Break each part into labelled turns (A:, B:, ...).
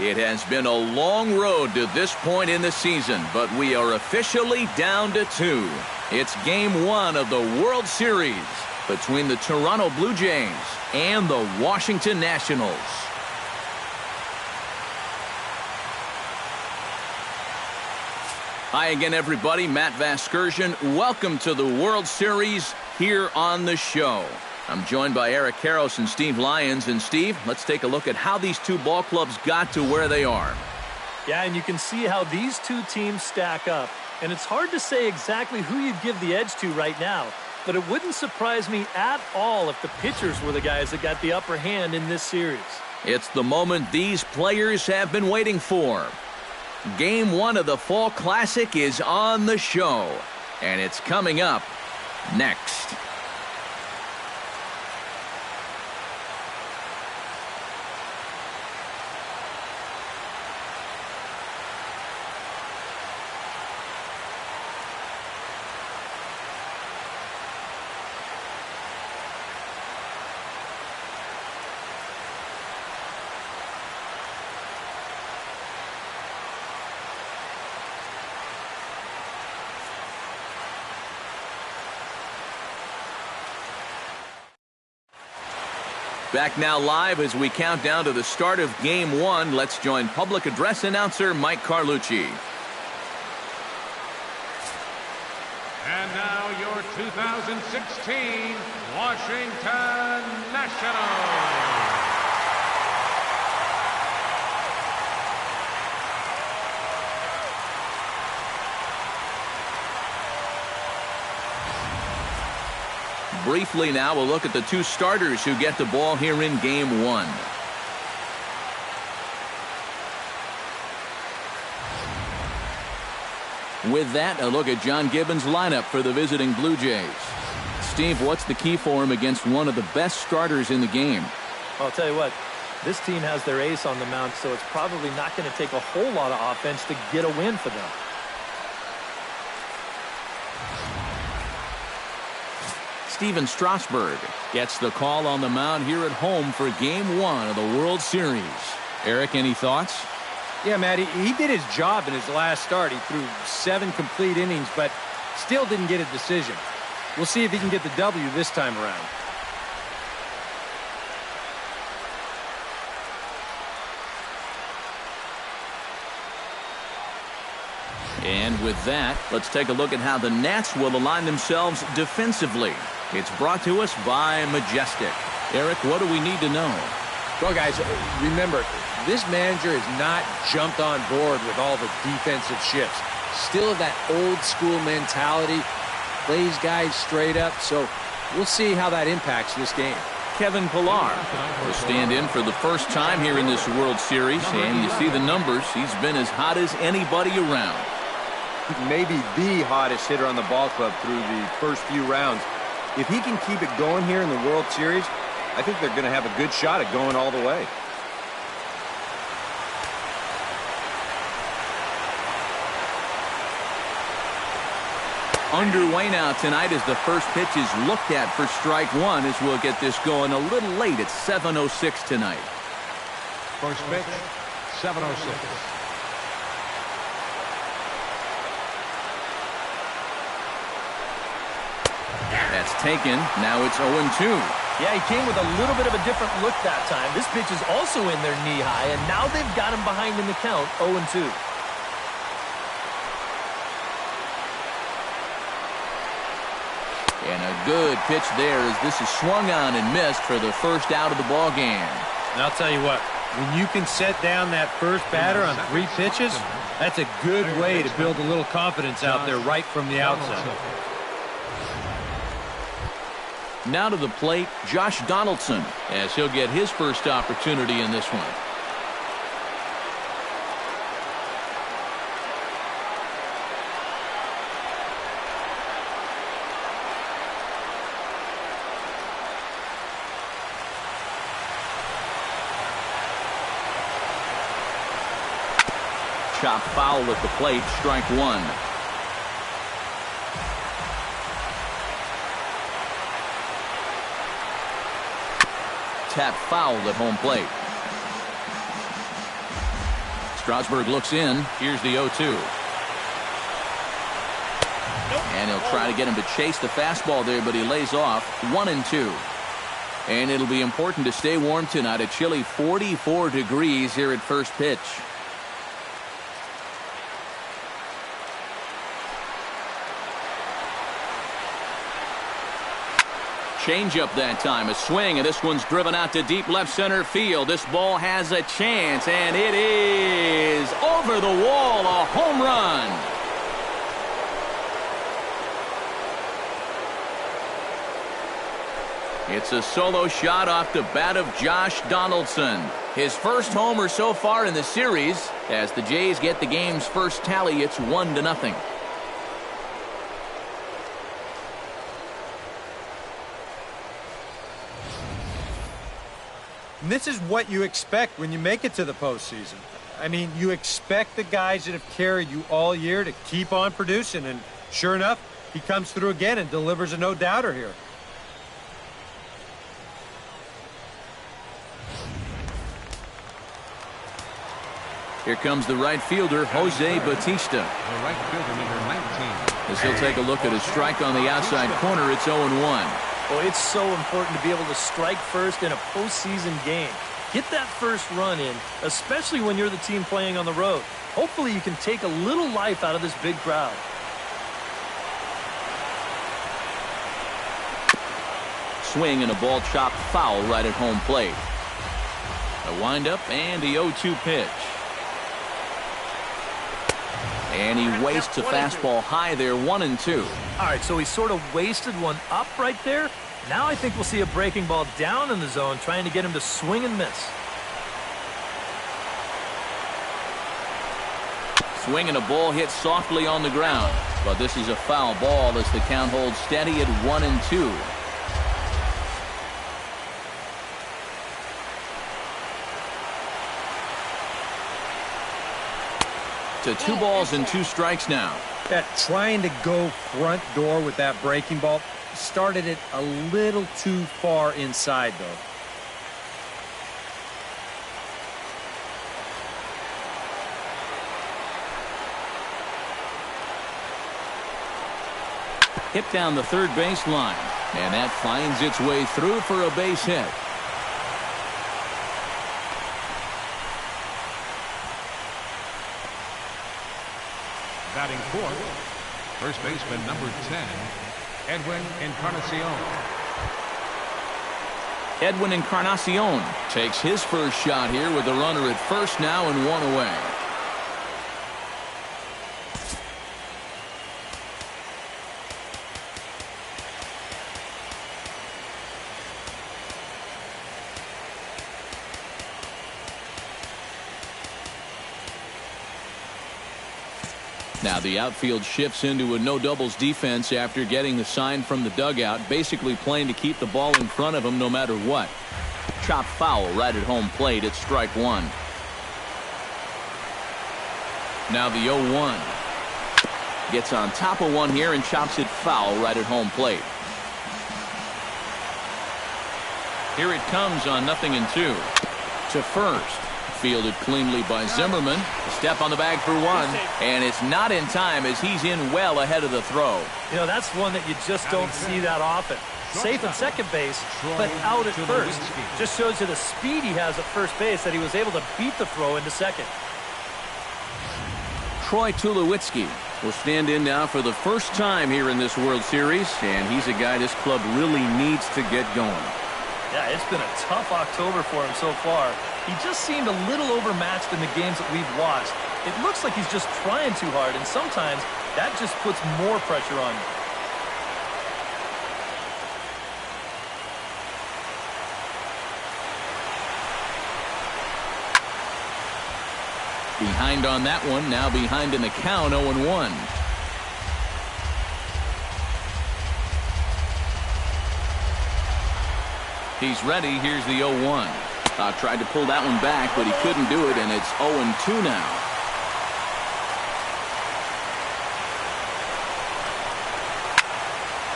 A: It has been a long road to this point in the season, but we are officially down to 2. It's Game 1 of the World Series between the Toronto Blue Jays and the Washington Nationals. Hi again, everybody. Matt Vasgersian. Welcome to the World Series here on the show. I'm joined by Eric Karros and Steve Lyons. And Steve, let's take a look at how these two ball clubs got to where they are.
B: Yeah, and you can see how these two teams stack up. And it's hard to say exactly who you'd give the edge to right now. But it wouldn't surprise me at all if the pitchers were the guys that got the upper hand in this series.
A: It's the moment these players have been waiting for. Game 1 of the Fall Classic is on the show. And it's coming up next. Back now live as we count down to the start of Game 1. Let's join public address announcer Mike Carlucci.
C: And now your 2016 Washington Nationals.
A: Briefly now, we'll look at the two starters who get the ball here in Game 1. With that, a look at John Gibbons' lineup for the visiting Blue Jays. Steve, what's the key for him against one of the best starters in the game?
B: I'll tell you what, this team has their ace on the mound, so it's probably not going to take a whole lot of offense to get a win for them.
A: Steven Strasburg gets the call on the mound here at home for Game 1 of the World Series. Eric, any thoughts?
D: Yeah, Matt, he did his job in his last start. He threw 7 complete innings, but still didn't get a decision. We'll see if he can get the W this time around.
A: And with that, let's take a look at how the Nats will align themselves defensively. It's brought to us by Majestic. Eric, what do we need to know?
D: Well, guys, remember, this manager has not jumped on board with all the defensive shifts. Still that old school mentality, plays guys straight up, so we'll see how that impacts this game.
A: Kevin Pillar will stand in for the first time here in this World Series, and you see the numbers. He's been as hot as anybody around.
E: Maybe the hottest hitter on the ball club through the first few rounds. If he can keep it going here in the World Series, I think they're going to have a good shot at going all the way.
A: Underway now tonight as the first pitch is looked at for strike one, as we'll get this going a little late at 7:06 tonight.
C: First pitch, 7:06.
A: That's taken. Now it's 0-2.
B: Yeah, he came with a little bit of a different look that time. This pitch is also in there knee-high, and now they've got him behind in the count, 0-2.
A: And a good pitch there as this is swung on and missed for the first out of the ball game.
D: And I'll tell you what, when you can set down that first batter on 3 pitches, that's a good way to build a little confidence out there right from the outset.
A: Now to the plate, Josh Donaldson, as he'll get his first opportunity in this one. Chop foul at the plate, strike one. Tap foul at home plate. Strasburg looks in. Here's the 0-2. And he'll try to get him to chase the fastball there, but he lays off. 1-2. And it'll be important to stay warm tonight. A chilly 44 degrees here at first pitch. Changeup that time. A swing, and this one's driven out to deep left center field. This ball has a chance, and it is over the wall. A home run. It's a solo shot off the bat of Josh Donaldson. His first homer so far in the series. As the Jays get the game's first tally, it's 1-0.
E: And this is what you expect when you make it to the postseason. I mean, you expect the guys that have carried you all year to keep on producing, and sure enough, he comes through again and delivers a no-doubter here.
A: Here comes the right fielder, Jose Bautista.
C: The right fielder, number 19.
A: As he'll take a look at a strike on the outside corner, it's 0-1.
B: Well, it's so important to be able to strike first in a postseason game. Get that first run in, especially when you're the team playing on the road. Hopefully you can take a little life out of this big crowd.
A: Swing and a ball chopped foul right at home plate. A windup and the 0-2 pitch. And he wastes a fastball high there, 1-2.
B: All right, so he sort of wasted one up right there. Now I think we'll see a breaking ball down in the zone, trying to get him to swing and miss.
A: Swing and a ball hit softly on the ground. But this is a foul ball as the count holds steady at 1-2. To 2 balls and 2 strikes now.
E: Trying to go front door with that breaking ball started it a little too far inside, though.
A: Hit down the third base line. And that finds its way through for a base hit.
C: Batting fourth, first baseman number 10, Edwin Encarnacion.
A: Edwin Encarnacion takes his first shot here with the runner at first now and 1 away. Now the outfield shifts into a no-doubles defense after getting the sign from the dugout, basically playing to keep the ball in front of him no matter what. Chopped foul right at home plate. It's strike 1. Now the 0-1. Gets on top of one here and chops it foul right at home plate. Here it comes on 0-2. To first. Fielded cleanly by Zimmerman. A step on the bag for 1. And it's not in time as he's in well ahead of the throw.
B: You know, that's one that you just don't see that often. Safe at second base, but out at first. Just shows you the speed he has at first base that he was able to beat the throw into second.
A: Troy Tulowitzki will stand in now for the first time here in this World Series. And he's a guy this club really needs to get going.
B: Yeah, it's been a tough October for him so far. He just seemed a little overmatched in the games that we've watched. It looks like he's just trying too hard, and sometimes that just puts more pressure on you.
A: Behind on that one, now behind in the count, 0-1. He's ready. Here's the 0-1. Tried to pull that one back, but he couldn't do it, and it's 0-2 now.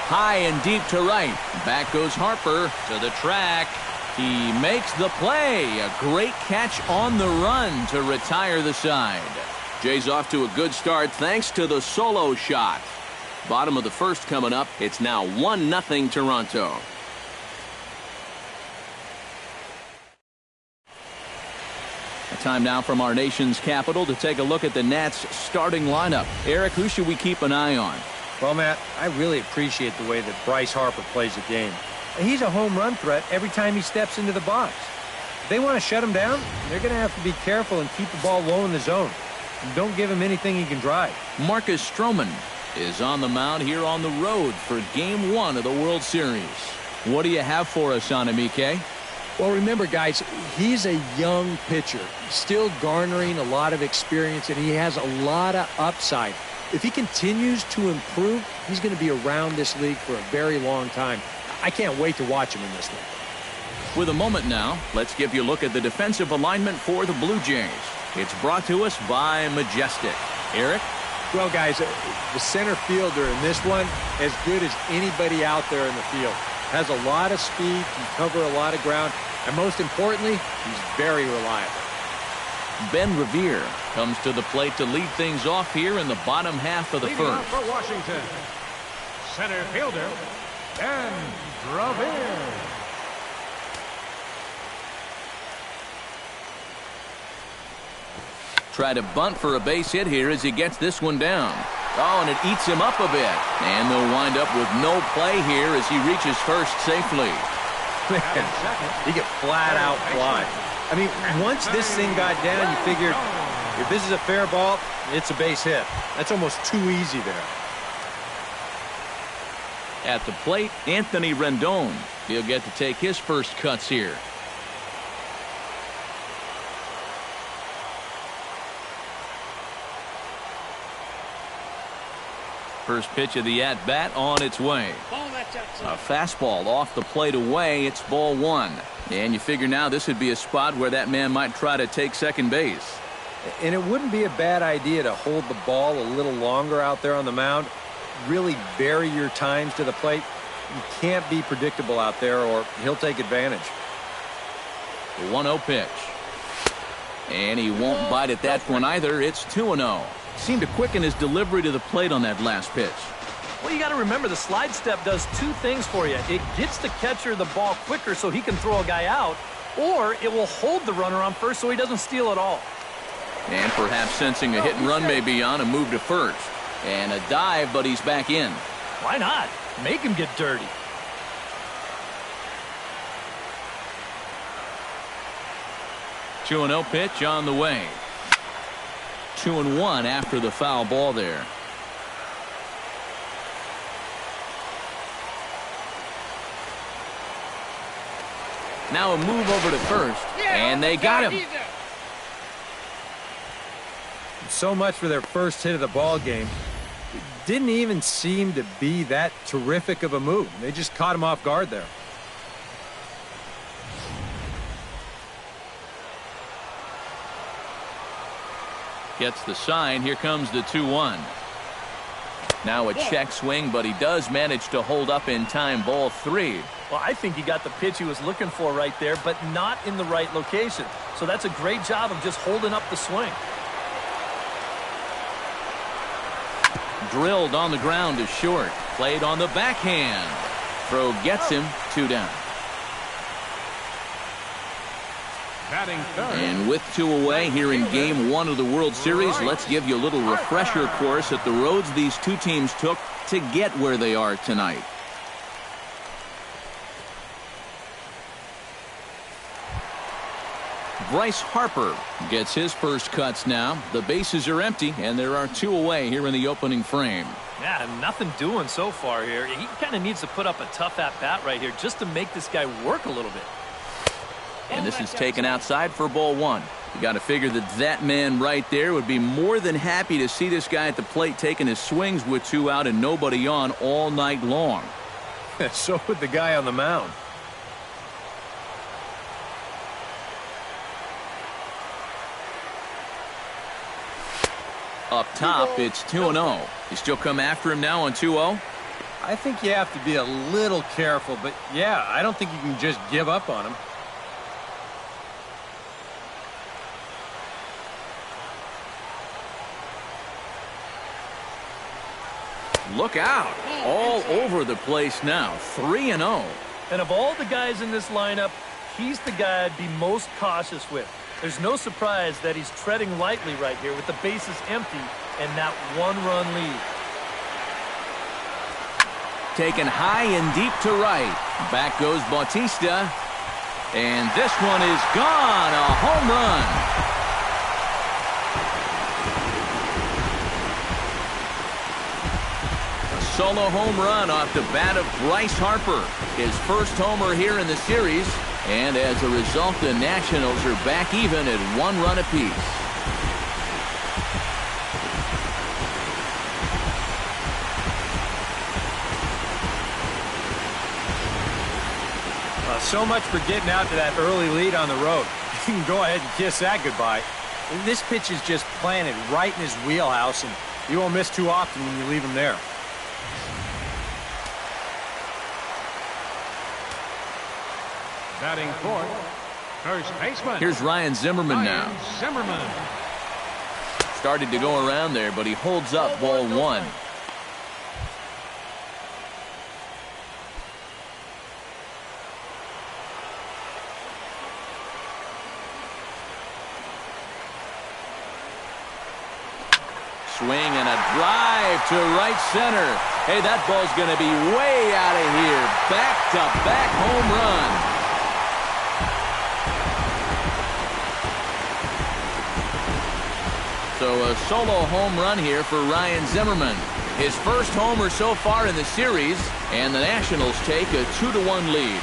A: High and deep to right. Back goes Harper to the track. He makes the play. A great catch on the run to retire the side. Jay's off to a good start thanks to the solo shot. Bottom of the first coming up. It's now 1-0 Toronto. Time now from our nation's capital to take a look at the Nats starting lineup. Eric, who should we keep an eye on?
E: Well, Matt, I really appreciate the way that Bryce Harper plays the game. He's a home run threat every time he steps into the box. If they want to shut him down, they're going to have to be careful and keep the ball low in the zone. And don't give him anything he can drive.
A: Marcus Stroman is on the mound here on the road for Game 1 of the World Series. What do you have for us on him, EK?
D: Well, remember, guys, he's a young pitcher, still garnering a lot of experience, and he has a lot of upside. If he continues to improve, he's going to be around this league for a very long time. I can't wait to watch him in this league.
A: With a moment now, let's give you a look at the defensive alignment for the Blue Jays. It's brought to us by Majestic. Eric?
D: Well, guys, the center fielder in this one, as good as anybody out there in the field. Has a lot of speed, can cover a lot of ground, and most importantly, he's very reliable.
A: Ben Revere comes to the plate to lead things off here in the bottom half of the
C: Leading
A: first.
C: off for Washington, center fielder, Ben Revere.
A: Try to bunt for a base hit here as he gets this one down. Oh, and it eats him up a bit. And they'll wind up with no play here as he reaches first safely.
E: He could flat out fly. I mean, once this thing got down, you figured if this is a fair ball, it's a base hit. That's almost too easy there.
A: At the plate, Anthony Rendon. He'll get to take his first cuts here. First pitch of the at-bat on its way. A fastball off the plate away. It's ball one. And you figure now this would be a spot where that man might try to take second base.
E: And it wouldn't be a bad idea to hold the ball a little longer out there on the mound. Really vary your times to the plate. You can't be predictable out there or he'll take advantage.
A: The 1-0 pitch. And he won't bite at that one either. It's 2-0. Seemed to quicken his delivery to the plate on that last pitch.
B: Well, you got to remember the slide step does two things for you. It gets the catcher the ball quicker so he can throw a guy out, or it will hold the runner on first so he doesn't steal it all.
A: And perhaps sensing a hit and run may be on, a move to first. And a dive, but he's back in.
B: Why not? Make him get dirty.
A: Two 2-0 pitch on the way. 2-1 after the foul ball there. Now a move over to first, and they got him.
E: So much for their first hit of the ball game. It didn't even seem to be that terrific of a move. They just caught him off guard there.
A: Gets the sign. Here comes the 2-1. Now a check swing, but he does manage to hold up in time. Ball three.
B: Well, I think he got the pitch he was looking for right there, but not in the right location. So that's a great job of just holding up the swing.
A: Drilled on the ground to short. Played on the backhand. Throw gets him. 2 down.
C: Batting third.
A: And with 2 away here in Game 1 of the World Series, let's give you a little refresher course at the roads these two teams took to get where they are tonight. Bryce Harper gets his first cuts now. The bases are empty, and there are 2 away here in the opening frame.
B: Yeah, nothing doing so far here. He kind of needs to put up a tough at-bat right here just to make this guy work a little bit.
A: And this is taken outside for ball one. You got to figure that man right there would be more than happy to see this guy at the plate taking his swings with 2 out and nobody on all night long.
E: So would the guy on the mound.
A: Up top, it's 2-0. You still come after him now on 2-0?
E: I think you have to be a little careful, but yeah, I don't think you can just give up on him.
A: Look out. All over the place now. 3-0.
B: And of all the guys in this lineup, he's the guy I'd be most cautious with. There's no surprise that he's treading lightly right here with the bases empty and that one-run lead.
A: Taken high and deep to right. Back goes Bautista. And this one is gone. A home run. A solo home run off the bat of Bryce Harper. His first homer here in the series. And as a result, the Nationals are back even at 1 run apiece.
E: So much for getting out to that early lead on the road. You can go ahead and kiss that goodbye. This pitch is just planted right in his wheelhouse, and you won't miss too often when you leave him there.
C: Batting fourth, first baseman.
A: Here's Ryan Zimmerman now.
C: Zimmerman.
A: Started to go around there, but he holds up ball 1. Swing and a drive to right center. Hey, that ball's going to be way out of here. Back-to-back home run. So a solo home run here for Ryan Zimmerman. His first homer so far in the series, and the Nationals take a 2-1 lead.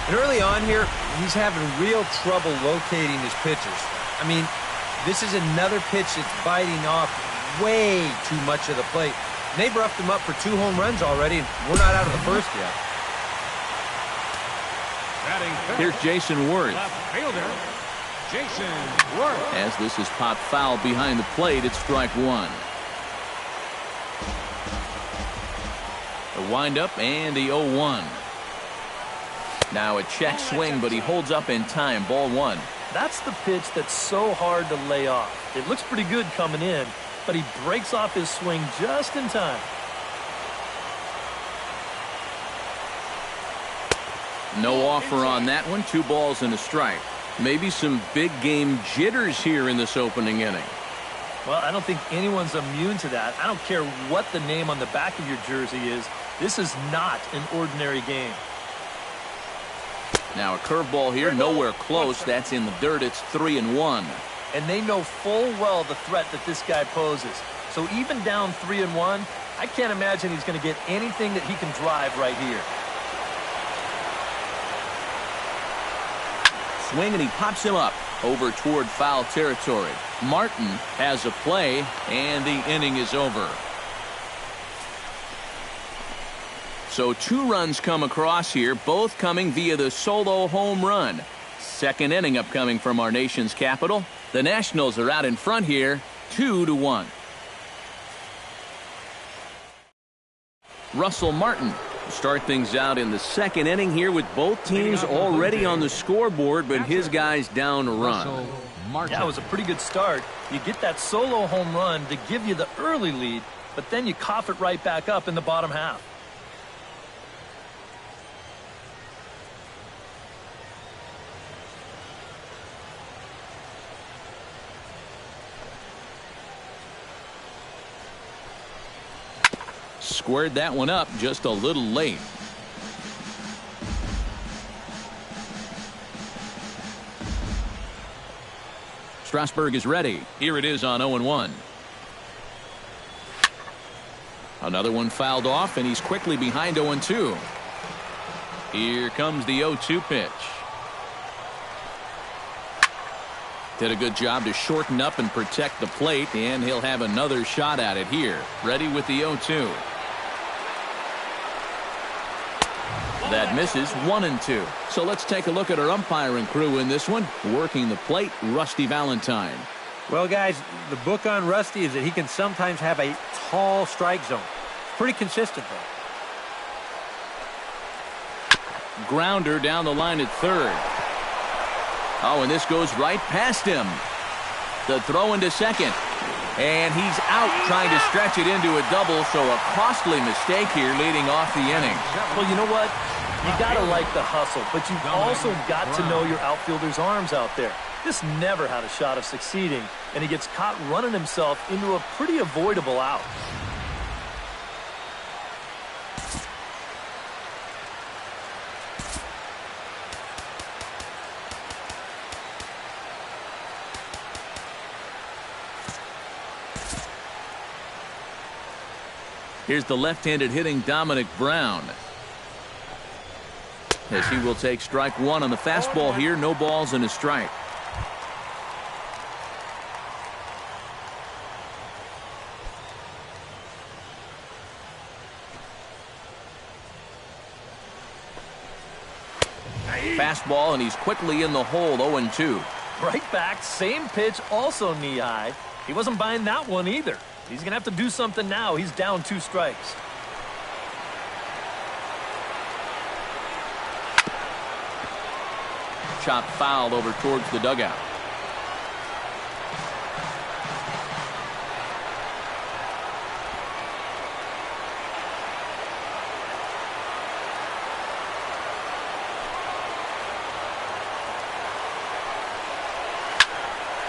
E: And early on here, he's having real trouble locating his pitches. I mean, this is another pitch that's biting off way too much of the plate. And they've roughed him up for 2 home runs already, and we're not out of the first yet.
A: Here's Jason Worth.
C: Left fielder, Jason Worth.
A: As this is popped foul behind the plate, it's strike 1. The windup and the 0-1. Now a check swing, but he holds up in time. Ball 1.
B: That's the pitch that's so hard to lay off. It looks pretty good coming in, but he breaks off his swing just in time.
A: No offer on that one. 2 balls and a strike. Maybe some big game jitters here in this opening inning.
B: Well, I don't think anyone's immune to that. I don't care what the name on the back of your jersey is. This is not an ordinary game.
A: Now a curveball here, nowhere close. That's in the dirt. It's 3-1.
B: And they know full well the threat that this guy poses. So even down 3-1, I can't imagine he's going to get anything that he can drive right here. Swing, and he pops him up over toward foul territory. Martin has a play, and the inning is over. So 2 runs come across here, both coming via the solo home run. Second inning upcoming from our nation's capital. The Nationals are out in front here, 2-1. Russell Martin start things out in the second inning here with both teams already on the scoreboard, but his guys down a run. That was a pretty good start. You get that solo home run to give you the early lead, but then you cough it right back up in the bottom half.
A: Squared that one up just a little late. Strasburg is ready. Here it is on 0-1. Another one fouled off, and he's quickly behind 0-2. Here comes the 0-2 pitch. Did a good job to shorten up and protect the plate, and he'll have another shot at it here. Ready with the 0-2. That misses 1-2. So let's take a look at our umpiring crew in this one. Working the plate, Rusty Valentine.
E: Well, guys, the book on Rusty is that he can sometimes have a tall strike zone. Pretty consistent, though.
A: Grounder down the line at third. Oh, and this goes right past him. The throw into second. And he's out trying to stretch it into a double, so a costly mistake here leading off the inning.
B: Well, you know what? You got to like the hustle, but you've also got to know your outfielder's arms out there. This never had a shot of succeeding, and he gets caught running himself into a pretty avoidable out.
A: Here's the left-handed hitting Dominic Brown, as he will take strike one on the fastball here. No balls and a strike. Fastball, and he's quickly in the hole. 0-2.
B: Right back, same pitch, also knee high. He wasn't buying that one either. He's going to have to do something now. He's down 2 strikes.
A: Chop foul over towards the dugout.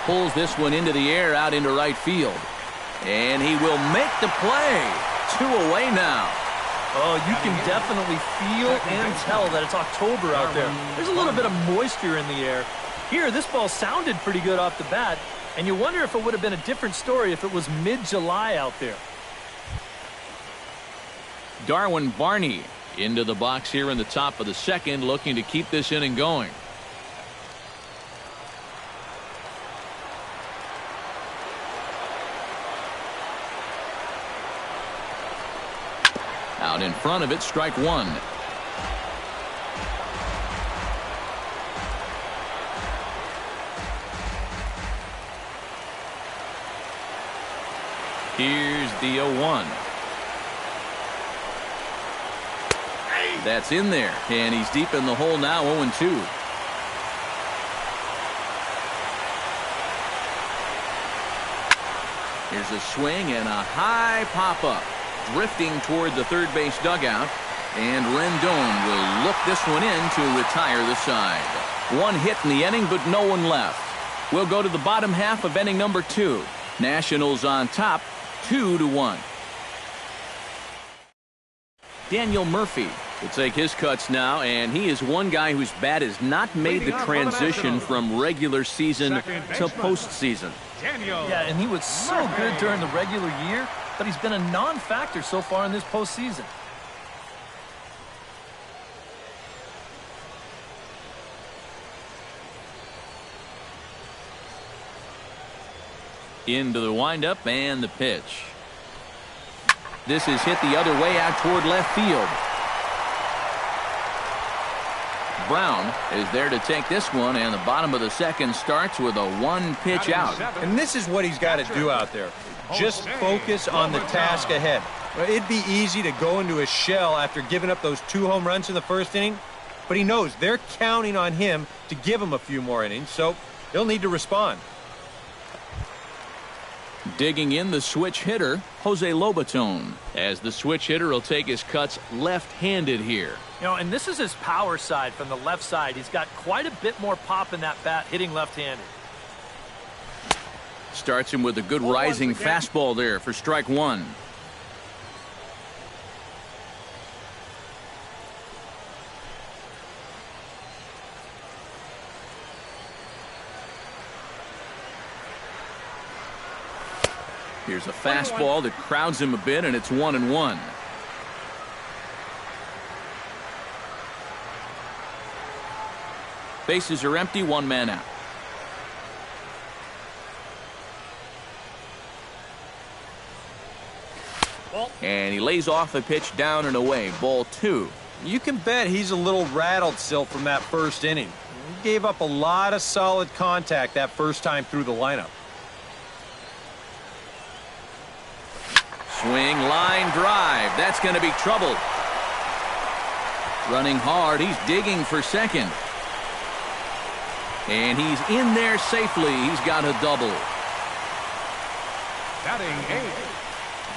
A: Pulls this one into the air out into right field. And he will make the play. 2 away now.
B: Oh, you can definitely feel and tell that it's October out there. There's a little bit of moisture in the air. Here, this ball sounded pretty good off the bat, and you wonder if it would have been a different story if it was mid-July out there.
A: Darwin Barney into the box here in the top of the second, looking to keep this inning going. Out in front of it, strike one. Here's the 0-1. That's in there, and he's deep in the hole now. 0-2. Here's a swing and a high pop-up. Drifting toward the third base dugout, and Rendon will look this one in to retire the side. One hit in the inning, but no one left. We'll go to the bottom half of inning number 2. Nationals on top, 2-1. Daniel Murphy will take his cuts now, and he is one guy whose bat has not made the transition from regular season to postseason.
B: Yeah, and he was so good during the regular year, but he's been a non-factor so far in this postseason.
A: Into the windup and the pitch. This is hit the other way out toward left field. Brown is there to take this one, and the bottom of the second starts with a one-pitch out.
E: And this is what he's got to do out there. Just focus on the task ahead. It'd be easy to go into a shell after giving up those 2 home runs in the first inning, but he knows they're counting on him to give him a few more innings, so he'll need to respond.
A: Digging in the switch hitter, Jose Lobaton, as the switch hitter will take his cuts left-handed here.
B: You know, and this is his power side from the left side. He's got quite a bit more pop in that bat hitting left-handed.
A: Starts him with a good rising fastball there for strike one. Here's a fastball that crowds him a bit, and it's 1-1. Bases are empty, 1 man out. And he lays off a pitch down and away. Ball 2.
E: You can bet he's a little rattled still from that first inning. He gave up a lot of solid contact that first time through the lineup.
A: Swing, line drive. That's going to be trouble. Running hard. He's digging for second. And he's in there safely. He's got a double.
C: Batting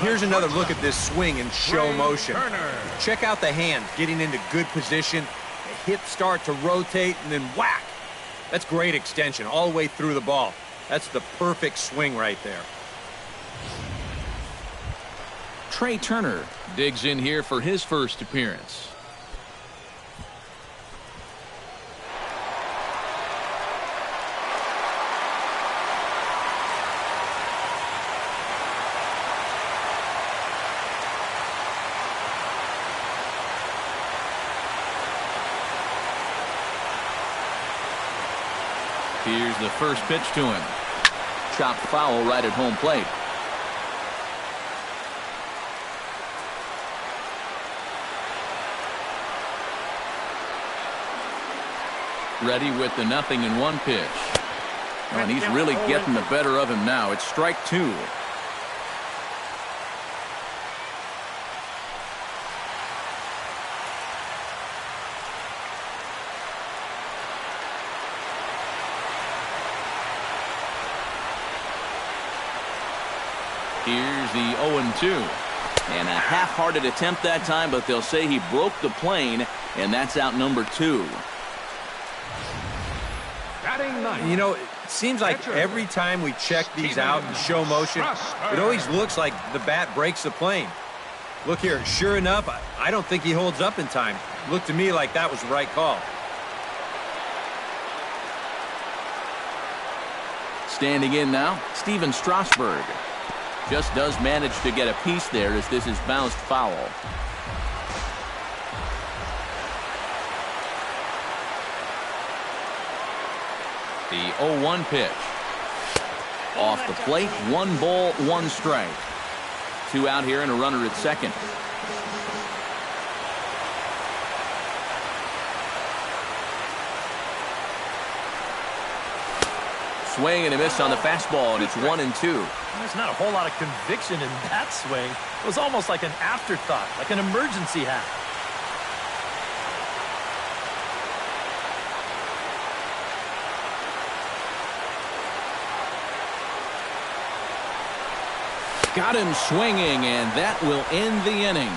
C: 8.
E: Here's another look at this swing in show motion.
C: Turner.
E: Check out the hand getting into good position. The hips start to rotate and then whack. That's great extension all the way through the ball. That's the perfect swing right there.
A: Trey Turner digs in here for his first appearance. Here's the first pitch to him. Chopped foul right at home plate. Ready with the 0-1 pitch. And he's really getting the better of him now. It's strike 2. Here's the 0-2. And a half-hearted attempt that time, but they'll say he broke the plane, and that's out number 2.
C: Batting 9.
E: You know, it seems like every time we check these out in show motion, it always looks like the bat breaks the plane. Look here, sure enough, I don't think he holds up in time. Looked to me like that was the right call.
A: Standing in now, Steven Strasburg. Just does manage to get a piece there as this is bounced foul. The 0-1 pitch. Off the plate, 1 ball, 1 strike. 2 out here and a runner at second. Swing and a miss on the fastball, and it's 1-2.
B: There's not a whole lot of conviction in that swing. It was almost like an afterthought, like an emergency hack.
A: Got him swinging, and that will end the inning.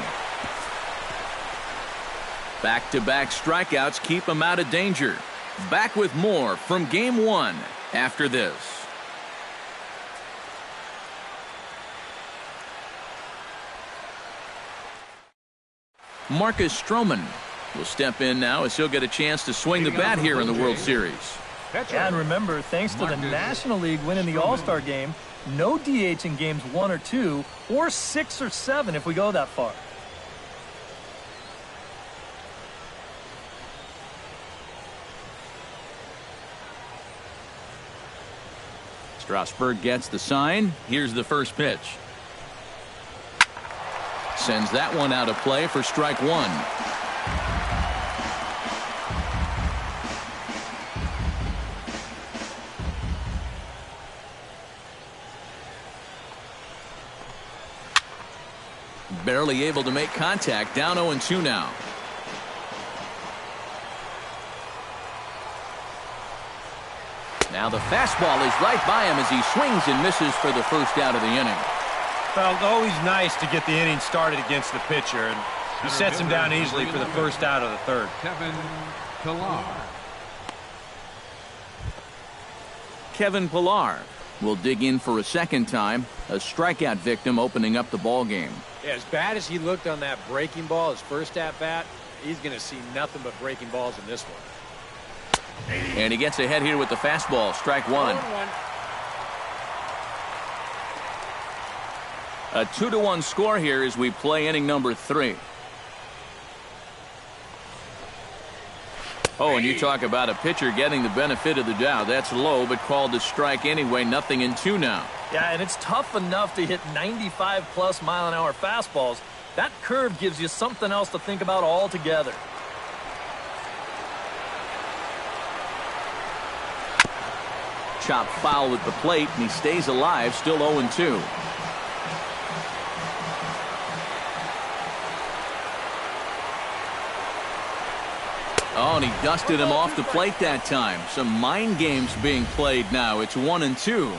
A: Back-to-back strikeouts keep him out of danger. Back with more from Game 1 after this. Marcus Stroman will step in now as he'll get a chance to swing the bat here in the World Series.
B: Yeah, and remember, thanks to the National League winning the All-Star game, no DH in games 1 or 2, or 6 or 7 if we go that far.
A: Strasburg gets the sign. Here's the first pitch. Sends that one out of play for strike 1. Barely able to make contact. Down 0-2 now. Now the fastball is right by him as he swings and misses for the first out of the inning.
E: Well, always nice to get the inning started against the pitcher, and he sets him down easily for the first out of the third.
A: Kevin Pillar will dig in for a second time. A strikeout victim opening up the ball game.
D: Yeah, as bad as he looked on that breaking ball, his first at-bat, he's going to see nothing but breaking balls in this one.
A: And he gets ahead here with the fastball. Strike 1. A 2-1 score here as we play inning number 3. Oh, and you talk about a pitcher getting the benefit of the doubt. That's low, but called a strike anyway. 0-2 now.
B: Yeah, and it's tough enough to hit 95+ mile-an-hour fastballs. That curve gives you something else to think about altogether.
A: Chopped foul at the plate, and he stays alive, still 0-2. Oh, and he dusted him off the plate that time. Some mind games being played now. It's 1-2.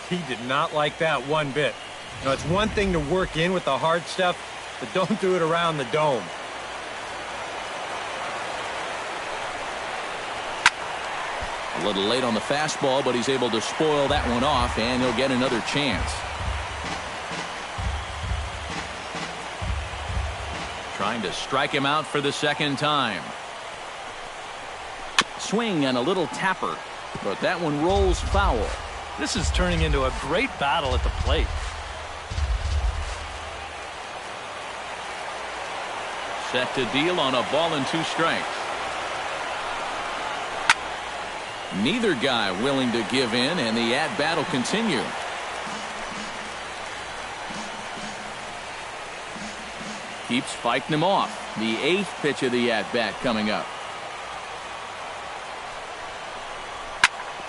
E: He did not like that one bit. You know, it's one thing to work in with the hard stuff, but don't do it around the dome.
A: A little late on the fastball, but he's able to spoil that one off, and he'll get another chance. Trying to strike him out for the second time. Swing and a little tapper, but that one rolls foul.
B: This is turning into a great battle at the plate.
A: Set to deal on a ball and 2 strikes. Neither guy willing to give in, and the at-bat will continue. Keeps fighting him off. The 8th pitch of the at-bat coming up.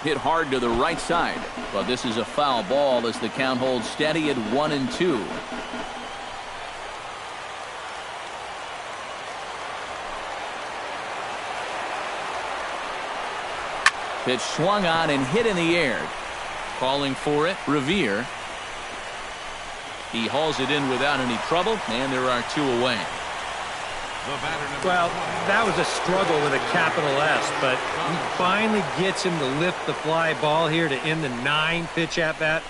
A: Hit hard to the right side, but this is a foul ball as the count holds steady at 1-2. Pitch swung on and hit in the air. Calling for it, Revere. He hauls it in without any trouble, and there are 2 away.
E: Well, that was a struggle with a capital S, but he finally gets him to lift the fly ball here to end the 9-pitch at-bat.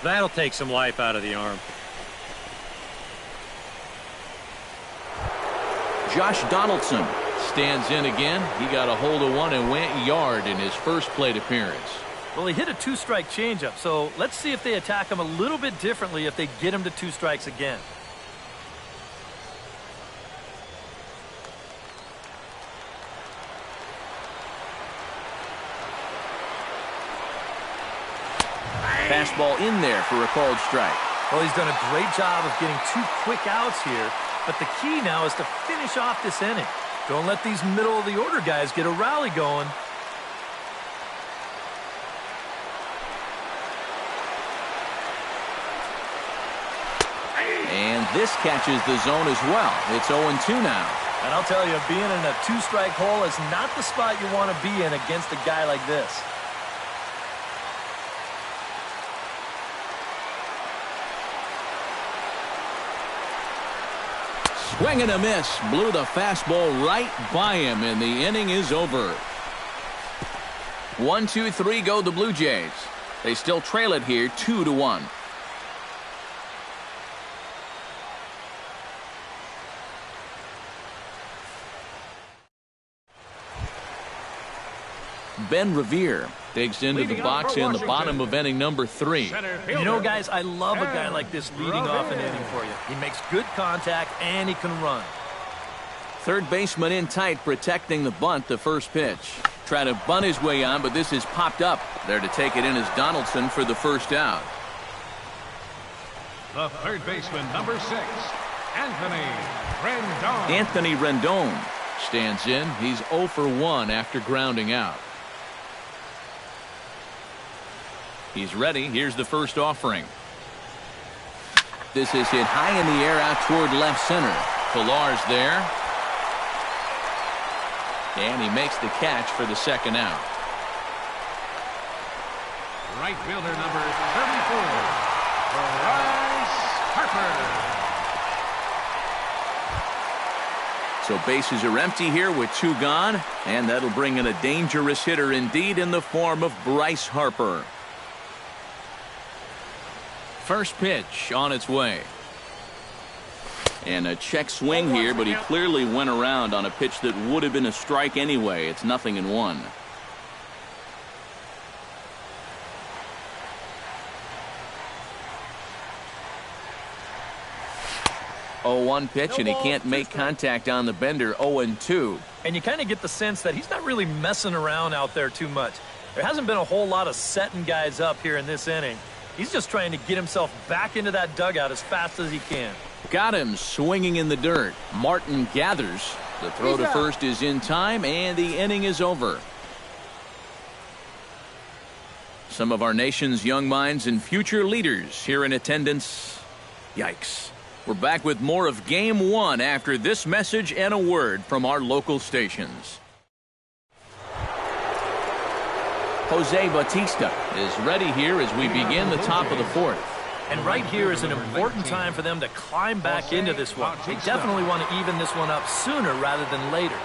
E: That'll take some life out of the arm.
A: Josh Donaldson stands in again. He got a hold of one and went yard in his first plate appearance.
B: Well, he hit a 2-strike changeup, so let's see if they attack him a little bit differently if they get him to 2 strikes again.
A: Fastball in there for a called strike.
B: Well, he's done a great job of getting 2 quick outs here, but the key now is to finish off this inning. Don't let these middle-of-the-order guys get a rally going.
A: And this catches the zone as well. It's 0-2 now.
B: And I'll tell you, being in a 2-strike hole is not the spot you want to be in against a guy like this.
A: Swing and a miss. Blew the fastball right by him, and the inning is over. 1-2-3 go the Blue Jays. They still trail it here 2-1. Ben Revere digs into the box in the bottom of inning number 3.
B: You know, guys, I love a guy like this leading off an inning for you. He makes good contact, and he can run.
A: Third baseman in tight, protecting the bunt, the first pitch. Try to bunt his way on, but this is popped up. There to take it in is Donaldson for the first out.
C: The third baseman, number 6, Anthony Rendon.
A: Anthony Rendon stands in. He's 0 for 1 after grounding out. He's ready. Here's the first offering. This is hit high in the air out toward left center. Pilar's there. And he makes the catch for the second out.
C: Right fielder number 34, Bryce Harper.
A: So bases are empty here with 2 gone. And that'll bring in a dangerous hitter indeed in the form of Bryce Harper. First pitch on its way. And a check swing here, but he clearly went around on a pitch that would have been a strike anyway. It's 0-1. 0-1 pitch, and he can't make contact on the bender. 0-2.
B: And you kind of get the sense that he's not really messing around out there too much. There hasn't been a whole lot of setting guys up here in this inning. He's just trying to get himself back into that dugout as fast as he can.
A: Got him swinging in the dirt. Martin gathers. The throw to first is in time, and the inning is over. Some of our nation's young minds and future leaders here in attendance. Yikes. We're back with more of Game 1 after this message and a word from our local stations. Jose Bautista is ready here as we begin the top of the fourth.
B: And right here is an important time for them to climb back into this one. They definitely want to even this one up sooner rather than later.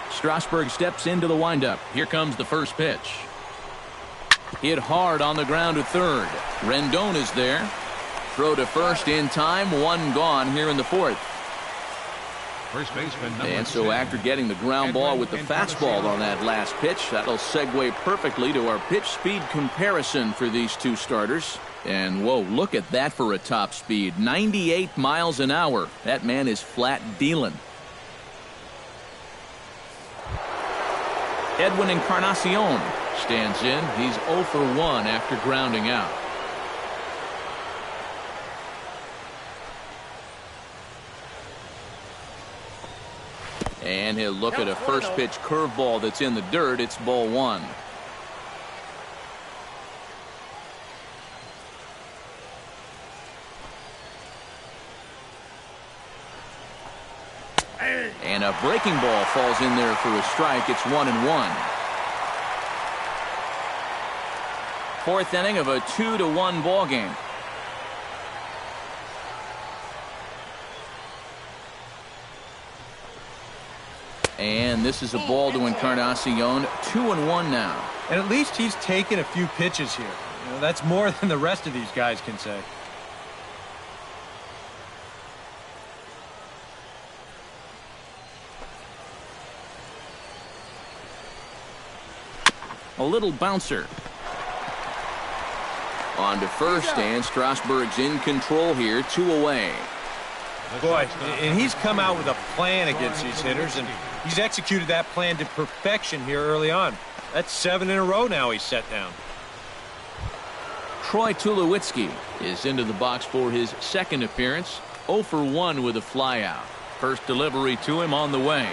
A: Strasburg steps into the windup. Here comes the first pitch. Hit hard on the ground to third. Rendon is there. Throw to first in time. One gone here in the fourth.
C: First baseman,
A: and so after getting the ground ball with the fastball on that last pitch, that'll segue perfectly to our pitch speed comparison for these two starters. And whoa, look at that for a top speed. 98 miles an hour. That man is flat dealing. Edwin Encarnacion stands in. He's 0 for 1 after grounding out. And he'll look at a first pitch curveball that's in the dirt. It's ball one. And a breaking ball falls in there for a strike. It's 1-1. Fourth inning of a 2-1 ball game. And this is a ball to Encarnacion. 2-1 now.
E: And at least he's taken a few pitches here. You know, that's more than the rest of these guys can say.
A: A little bouncer. On to first, and Strasburg's in control here. 2 away.
E: Boy, and he's come out with a plan against these hitters, and he's executed that plan to perfection here early on. That's 7 in a row now he's set down.
A: Troy Tulowitzki is into the box for his second appearance. 0 for 1 with a flyout. First delivery to him on the way.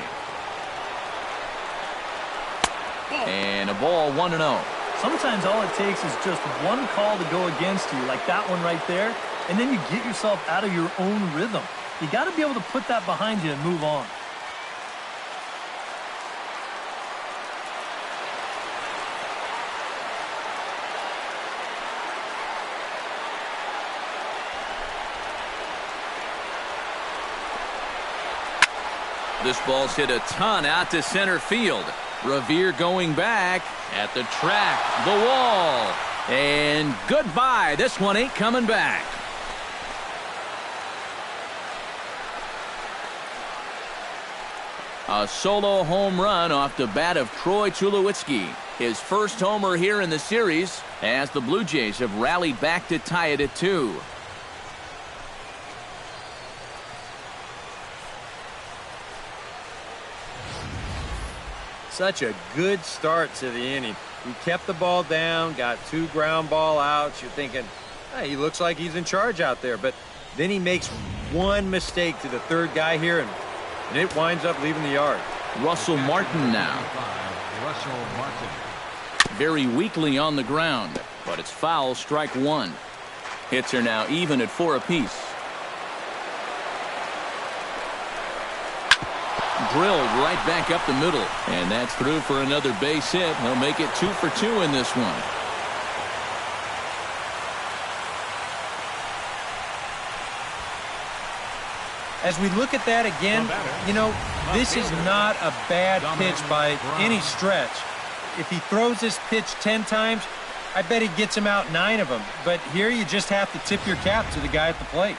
A: And a ball 1-0.
B: Sometimes all it takes is just one call to go against you, like that one right there, and then you get yourself out of your own rhythm. You got to be able to put that behind you and move on.
A: This ball's hit a ton out to center field. Revere going back at the track, the wall, and goodbye. This one ain't coming back. A solo home run off the bat of Troy Tulowitzki. His first homer here in the series as the Blue Jays have rallied back to tie it at 2.
E: Such a good start to the inning. He kept the ball down, got 2 ground ball outs. You're thinking, hey, he looks like he's in charge out there. But then he makes one mistake to the third guy here, and it winds up leaving the yard.
A: Russell Martin now.
C: Russell Martin.
A: Very weakly on the ground, but it's foul, strike 1. Hits are now even at 4 apiece. Drilled right back up the middle, and that's through for another base hit. He'll make it 2 for 2 in this one.
E: As we look at that again, you know, this is not a bad pitch by any stretch. If he throws this pitch 10 times, I bet he gets him out 9 of them. But here you just have to tip your cap to the guy at the plate.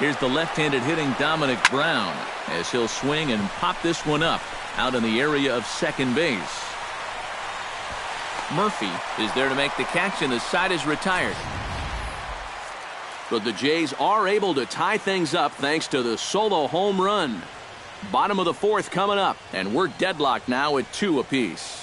A: Here's the left-handed hitting Dominic Brown as he'll swing and pop this one up out in the area of second base. Murphy is there to make the catch, and the side is retired. But the Jays are able to tie things up thanks to the solo home run. Bottom of the fourth coming up, and we're deadlocked now at 2 apiece.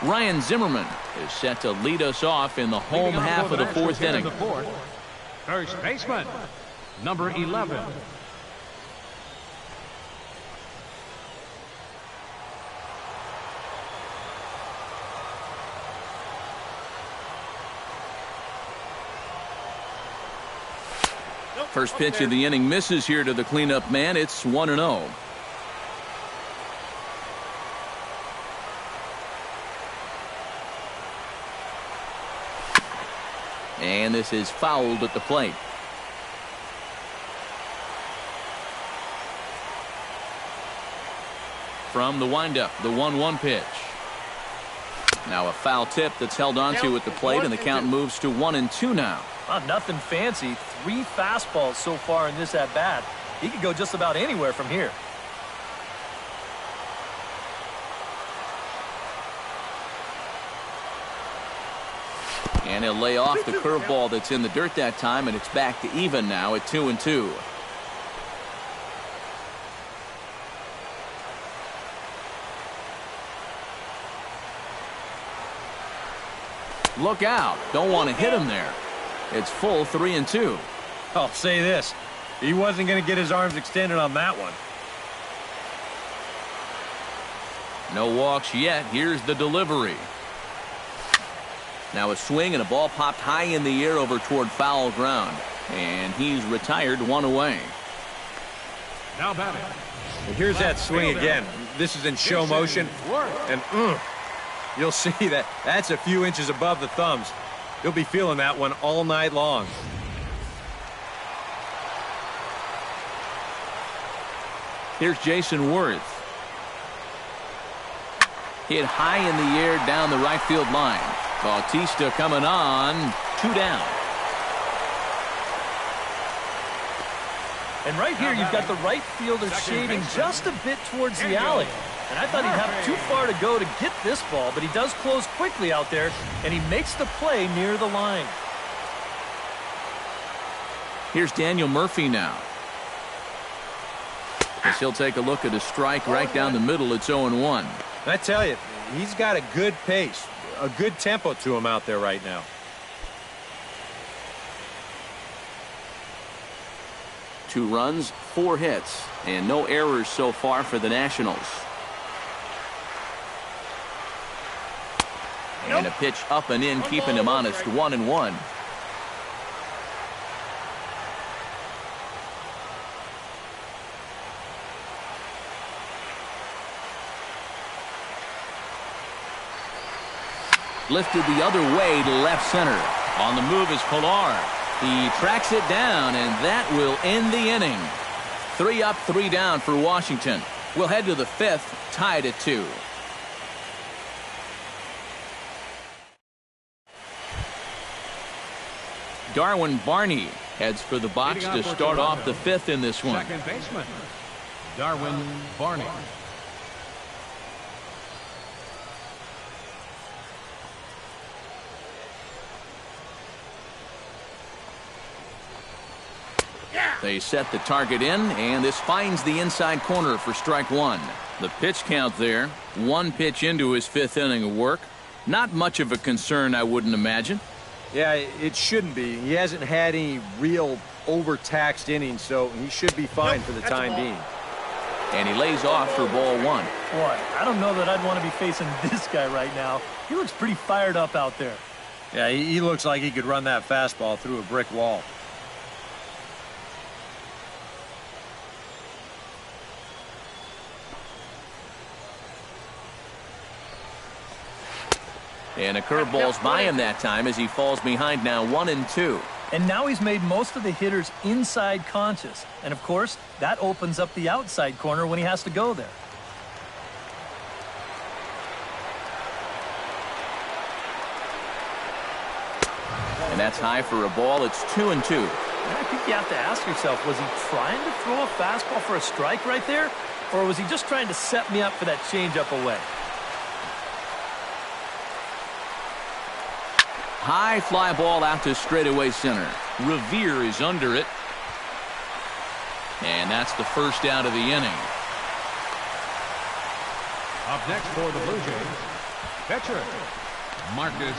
A: Ryan Zimmerman is set to lead us off in the home half of the fourth inning.
C: First baseman, number 11.
A: First pitch of the inning misses here to the cleanup man. It's 1-0. And this is fouled at the plate. From the windup, the 1-1 pitch. Now a foul tip that's held onto at the plate, and the count moves to 1-2 now.
B: Nothing fancy. 3 fastballs so far in this at-bat. He could go just about anywhere from here.
A: And he'll lay off the curveball that's in the dirt that time, and it's back to even now at 2-2. Look out. Don't want to hit him there. It's full 3-2.
E: I'll say this. He wasn't going to get his arms extended on that one.
A: No walks yet. Here's the delivery. Now a swing and a ball popped high in the air over toward foul ground. And he's retired, 1 away.
C: Now batting.
E: And here's that swing again. This is in show motion. And you'll see that that's a few inches above the thumbs. You'll be feeling that one all night long.
A: Here's Jason Worth. Hit high in the air down the right field line. Bautista coming on. 2 down.
B: And right here, you've got the right fielder shading just a bit towards the alley. And I thought he'd have too far to go to get this ball, but he does close quickly out there, and he makes the play near the line.
A: Here's Daniel Murphy now. As he'll take a look at a strike right down the middle. It's 0-1.
E: I tell you, he's got a good pace, a good tempo to him out there right now.
A: 2 runs, 4 hits, and no errors so far for the Nationals. And a pitch up and in, keeping him honest, 1-1. Lifted the other way to left center. On the move is Pilar. He tracks it down, and that will end the inning. 3 up, 3 down for Washington. We'll head to the 5th, tied at 2. Darwin Barney heads for the box to start off the 5th in this one.
C: Second baseman, Darwin Barney.
A: They set the target in, and this finds the inside corner for strike 1. The pitch count there, 1 pitch into his 5th inning of work. Not much of a concern, I wouldn't imagine.
E: Yeah, it shouldn't be. He hasn't had any real overtaxed innings, so he should be fine for the time being.
A: And he lays off for ball 1.
B: Boy, I don't know that I'd want to be facing this guy right now. He looks pretty fired up out there.
E: Yeah, he looks like he could run that fastball through a brick wall.
A: And a curveball's by him that time as he falls behind now 1-2.
B: And now he's made most of the hitters inside conscious. And, of course, that opens up the outside corner when he has to go there.
A: And that's high for a ball. It's 2-2.
B: And I think you have to ask yourself, was he trying to throw a fastball for a strike right there? Or was he just trying to set me up for that changeup away?
A: High fly ball out to straightaway center. Revere is under it. And that's the first out of the inning.
C: Up next for the Blue Jays, pitcher, Marcus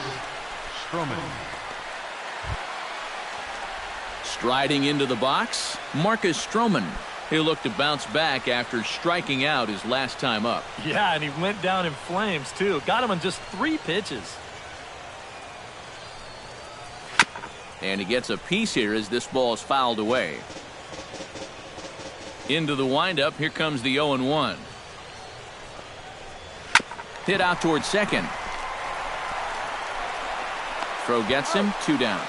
C: Stroman.
A: Striding into the box, Marcus Stroman. He'll look to bounce back after striking out his last time up.
B: Yeah, and he went down in flames, too. Got him on just 3 pitches.
A: And he gets a piece here as this ball is fouled away. Into the windup. Here comes the 0-1. Hit out towards second. Throw gets him. 2 down.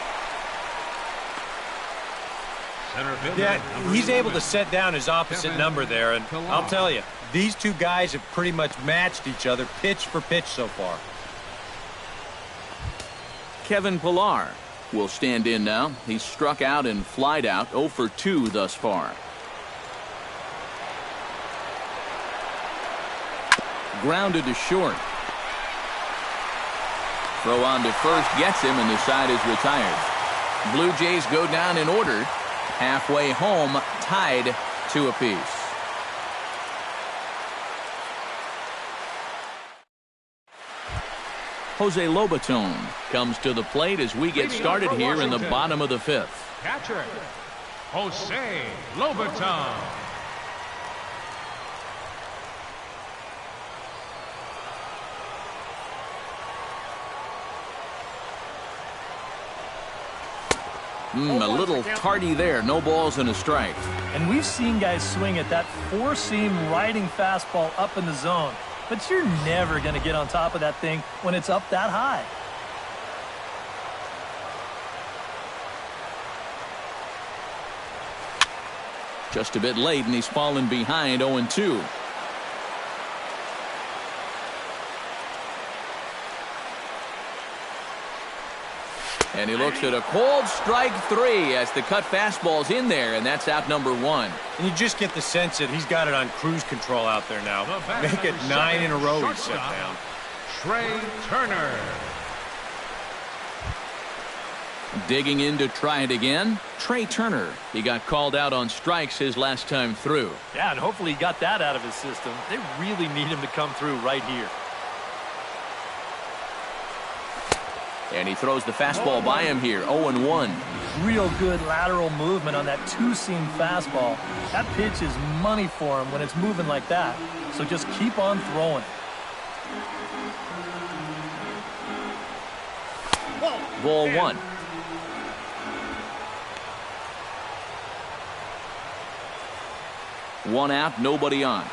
E: Yeah, he's able to set down his opposite number there, and I'll tell you, these two guys have pretty much matched each other pitch for pitch so far.
A: Kevin Pillar will stand in now. He's struck out and flied out. 0 for 2 thus far. Grounded to short. Throw on to first gets him, and the side is retired. Blue Jays go down in order. Halfway home, tied 2 apiece. Jose Lobaton comes to the plate as we get started here in the bottom of the 5th.
C: Catcher, Jose Lobaton.
A: A little tardy there. No balls and a strike.
B: And we've seen guys swing at that 4-seam riding fastball up in the zone. But you're never going to get on top of that thing when it's up that high.
A: Just a bit late, and he's fallen behind 0-2. And he looks at a cold strike 3 as the cut fastball's in there, and that's out number 1.
E: And you just get the sense that he's got it on cruise control out there now. Make it 9 in a row he's set down.
C: Trey Turner.
A: Digging in to try it again, Trey Turner. He got called out on strikes his last time through.
B: Yeah, and hopefully he got that out of his system. They really need him to come through right here.
A: And he throws the fastball by him here, 0-1.
B: Real good lateral movement on that 2-seam fastball. That pitch is money for him when it's moving like that. So just keep on throwing.
A: Ball 1. One out, nobody on.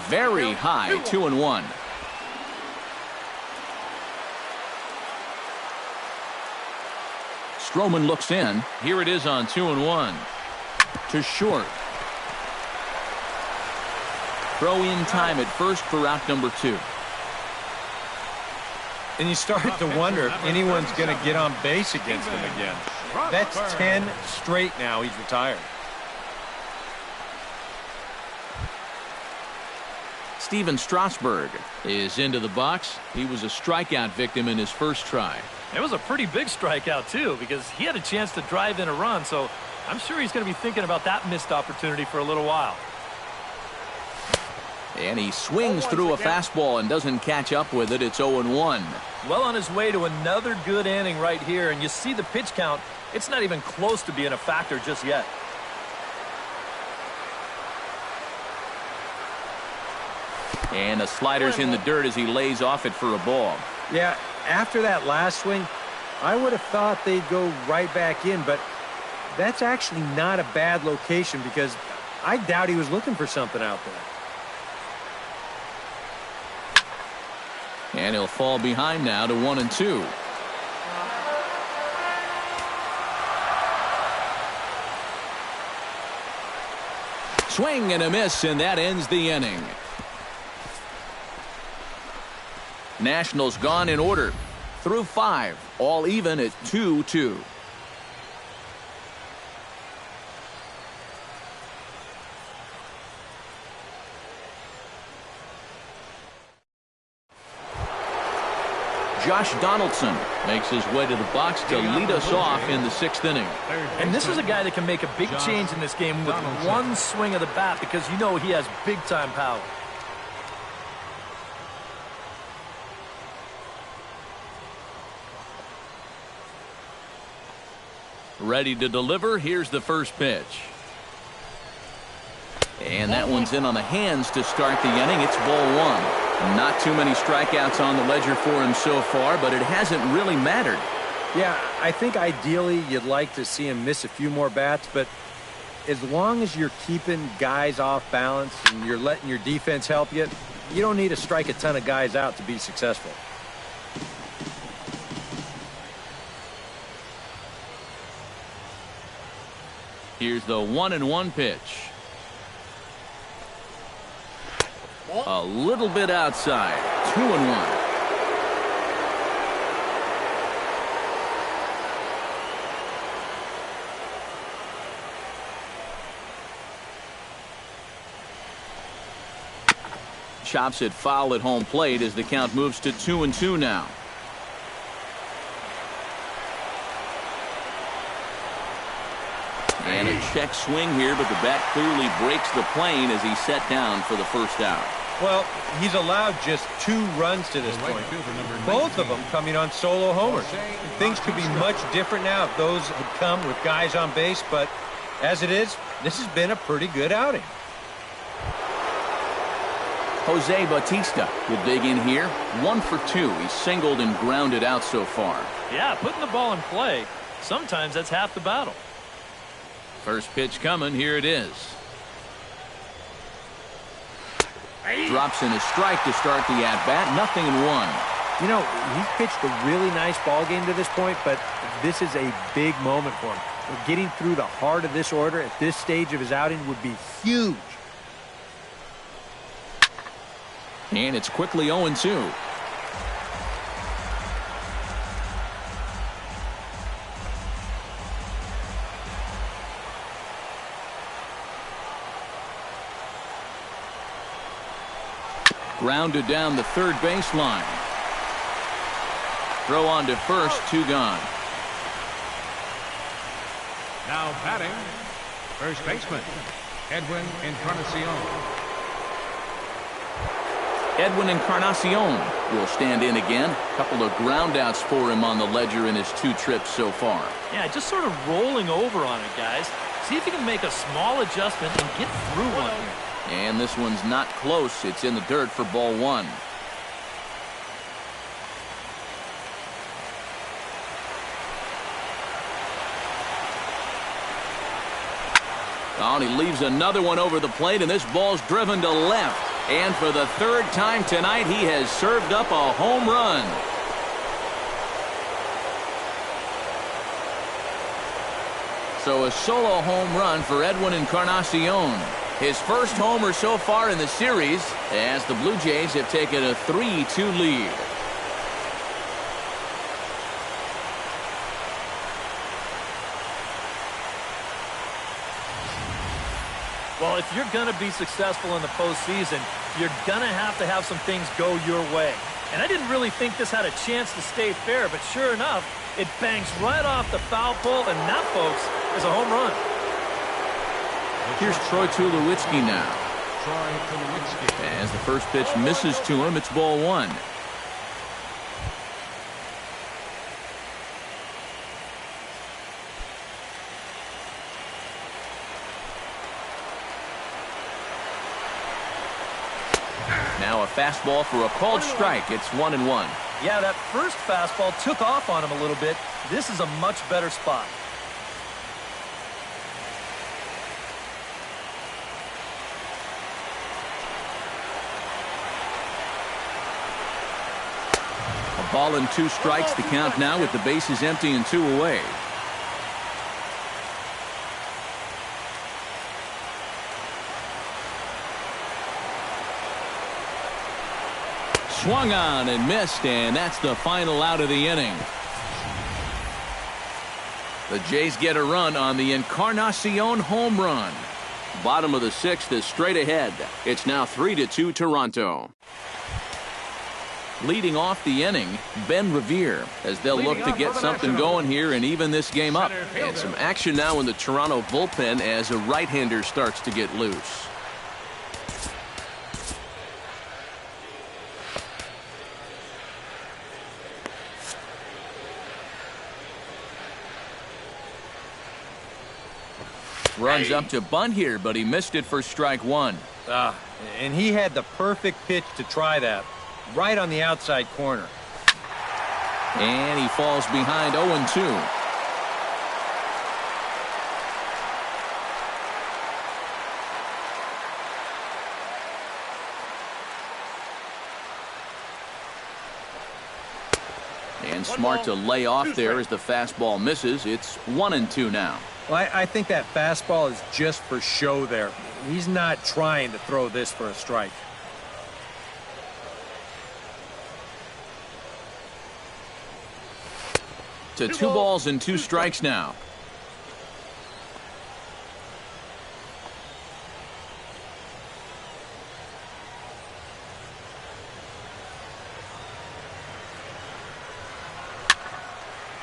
A: Very high, 2-1. Stroman looks in. Here it is on 2-1. To short. Throw in time at first for out number 2.
E: And you start to wonder if anyone's going to get on base against him again. That's 10 straight now. He's retired.
A: Steven Strasburg is into the box. He was a strikeout victim in his first try.
B: It was a pretty big strikeout, too, because he had a chance to drive in a run, so I'm sure he's going to be thinking about that missed opportunity for a little while.
A: And he swings through a fastball and doesn't catch up with it. It's 0-1.
B: Well on his way to another good inning right here, and you see the pitch count. It's not even close to being a factor just yet.
A: And the slider's in the dirt as he lays off it for a ball.
E: Yeah, after that last swing, I would have thought they'd go right back in, but that's actually not a bad location because I doubt he was looking for something out there.
A: And he'll fall behind now to 1-2. Swing and a miss, and that ends the inning. Nationals gone in order. Through 5, all even at 2-2. Josh Donaldson makes his way to the box to lead us off in the 6th inning.
B: And this is a guy that can make a big change in this game with one swing of the bat because you know he has big-time power.
A: Ready to deliver. Here's the first pitch. And that one's in on the hands to start the inning. It's ball 1. Not too many strikeouts on the ledger for him so far, but it hasn't really mattered.
D: Yeah, I think ideally you'd like to see him miss a few more bats, but as long as you're keeping guys off balance and you're letting your defense help you, you don't need to strike a ton of guys out to be successful.
A: Here's the 1-1 pitch. A little bit outside. 2-1. Chops it foul at home plate as the count moves to 2-2 now. And a check swing here, but the bat clearly breaks the plane as he's set down for the first out.
E: Well, he's allowed just 2 runs to this point. Both of them coming on solo homers. And things could be much different now if those had come with guys on base, but as it is, this has been a pretty good outing.
A: Jose Bautista will dig in here. 1 for 2. He's singled and grounded out so far.
B: Yeah, putting the ball in play, sometimes that's half the battle.
A: First pitch coming. Here it is. Drops in a strike to start the at-bat. 0-1.
D: You know, he's pitched a really nice ball game to this point, but this is a big moment for him. Getting through the heart of this order at this stage of his outing would be huge.
A: And it's quickly 0-2. Grounded down the third baseline. Throw on to first, 2 gone.
C: Now batting, first baseman, Edwin Encarnacion.
A: Edwin Encarnacion will stand in again. A couple of groundouts for him on the ledger in his 2 trips so far.
B: Yeah, just sort of rolling over on it, guys. See if you can make a small adjustment and get through one here.
A: And this one's not close. It's in the dirt for ball 1. Oh, and he leaves another one over the plate, and this ball's driven to left. And for the 3rd time tonight, he has served up a home run. So a solo home run for Edwin Encarnacion. His first homer so far in the series as the Blue Jays have taken a 3-2 lead.
B: Well, if you're going to be successful in the postseason, you're going to have some things go your way. And I didn't really think this had a chance to stay fair, but sure enough, it banks right off the foul pole, and that, folks, is a home run.
A: Here's Troy Tulowitzki now.
C: Troy Tulowitzki.
A: As the first pitch misses to him, it's ball 1. Now a fastball for a called strike. It's 1-1.
B: Yeah, that first fastball took off on him a little bit. This is a much better spot.
A: A ball and 2 strikes. The count now with the bases empty and 2 away. Swung on and missed, and that's the final out of the inning. The Jays get a run on the Encarnacion home run. Bottom of the 6th is straight ahead. It's now 3-2 Toronto. Leading off the inning, Ben Revere, as they'll look to get something going here and even this game up. And some action now in the Toronto bullpen as a right-hander starts to get loose. Runs up to bunt here, but he missed it for strike 1.
E: And he had the perfect pitch to try that, right on the outside corner.
A: And he falls behind 0-2. And smart to lay off there as the fastball misses. It's 1-2 now.
E: Well, I think that fastball is just for show there. He's not trying to throw this for a strike.
A: To 2 balls and 2 strikes now.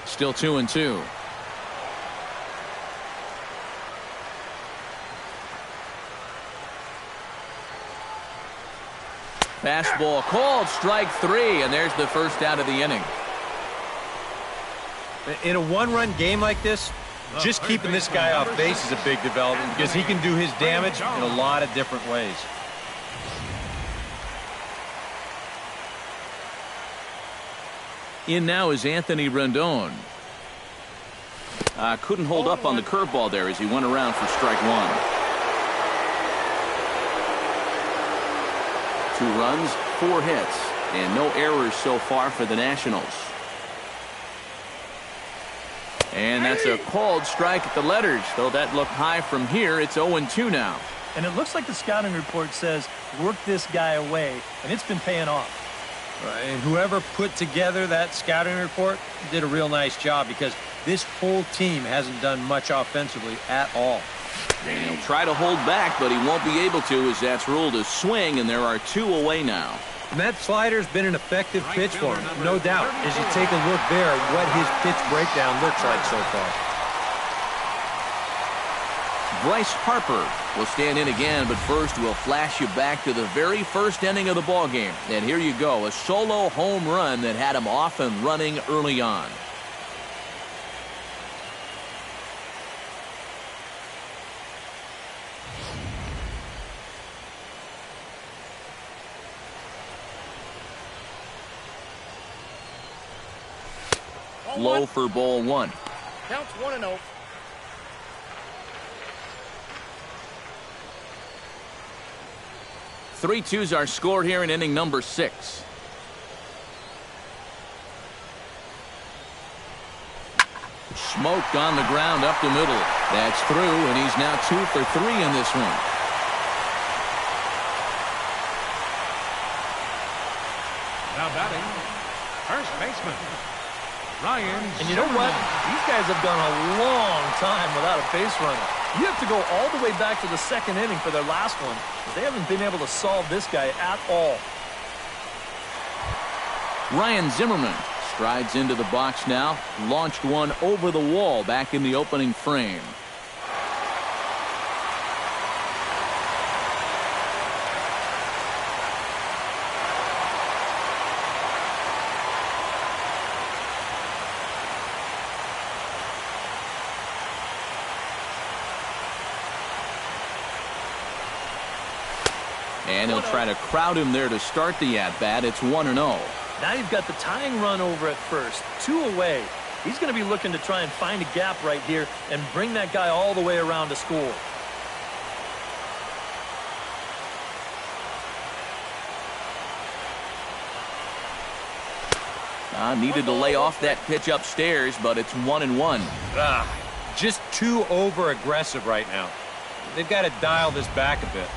A: Still 2-2. Fastball called, strike 3, and there's the first out of the inning.
E: In a one-run game like this, just keeping this guy off base is a big development because he can do his damage in a lot of different ways.
A: In now is Anthony Rendon. Couldn't hold up on the curveball there as he went around for strike 1. 2 runs, 4 hits, and no errors so far for the Nationals. And that's a called strike at the letters. Though that looked high from here, it's 0-2 now.
B: And it looks like the scouting report says, work this guy away, and it's been paying off.
E: And whoever put together that scouting report did a real nice job because this whole team hasn't done much offensively at all.
A: And he'll try to hold back, but he won't be able to as that's ruled a swing, and there are 2 away now.
E: And that slider's been an effective pitch for him, no doubt, as you take a look there at what his pitch breakdown looks like so far.
A: Bryce Harper will stand in again, but first we'll flash you back to the very first inning of the ballgame. And here you go, a solo home run that had him off and running early on. Low for ball 1.
F: Counts 1-0.
A: Three twos our score here in inning number 6. Smoked on the ground up the middle. That's through, and he's now 2 for 3 in this one.
C: Now batting, first baseman, Ryan.
B: And you know what? These guys have gone a long time without a base runner. You have to go all the way back to the second inning for their last one. They haven't been able to solve this guy at all.
A: Ryan Zimmerman strides into the box now. Launched one over the wall back in the opening frame. And he'll try to crowd him there to start the at-bat. It's 1-0.
B: Now you've got the tying run over at first. 2 away. He's going to be looking to try and find a gap right here and bring that guy all the way around to score.
A: Needed to lay off that pitch upstairs, but it's 1-1.
E: Just too over-aggressive right now. They've got to dial this back a bit.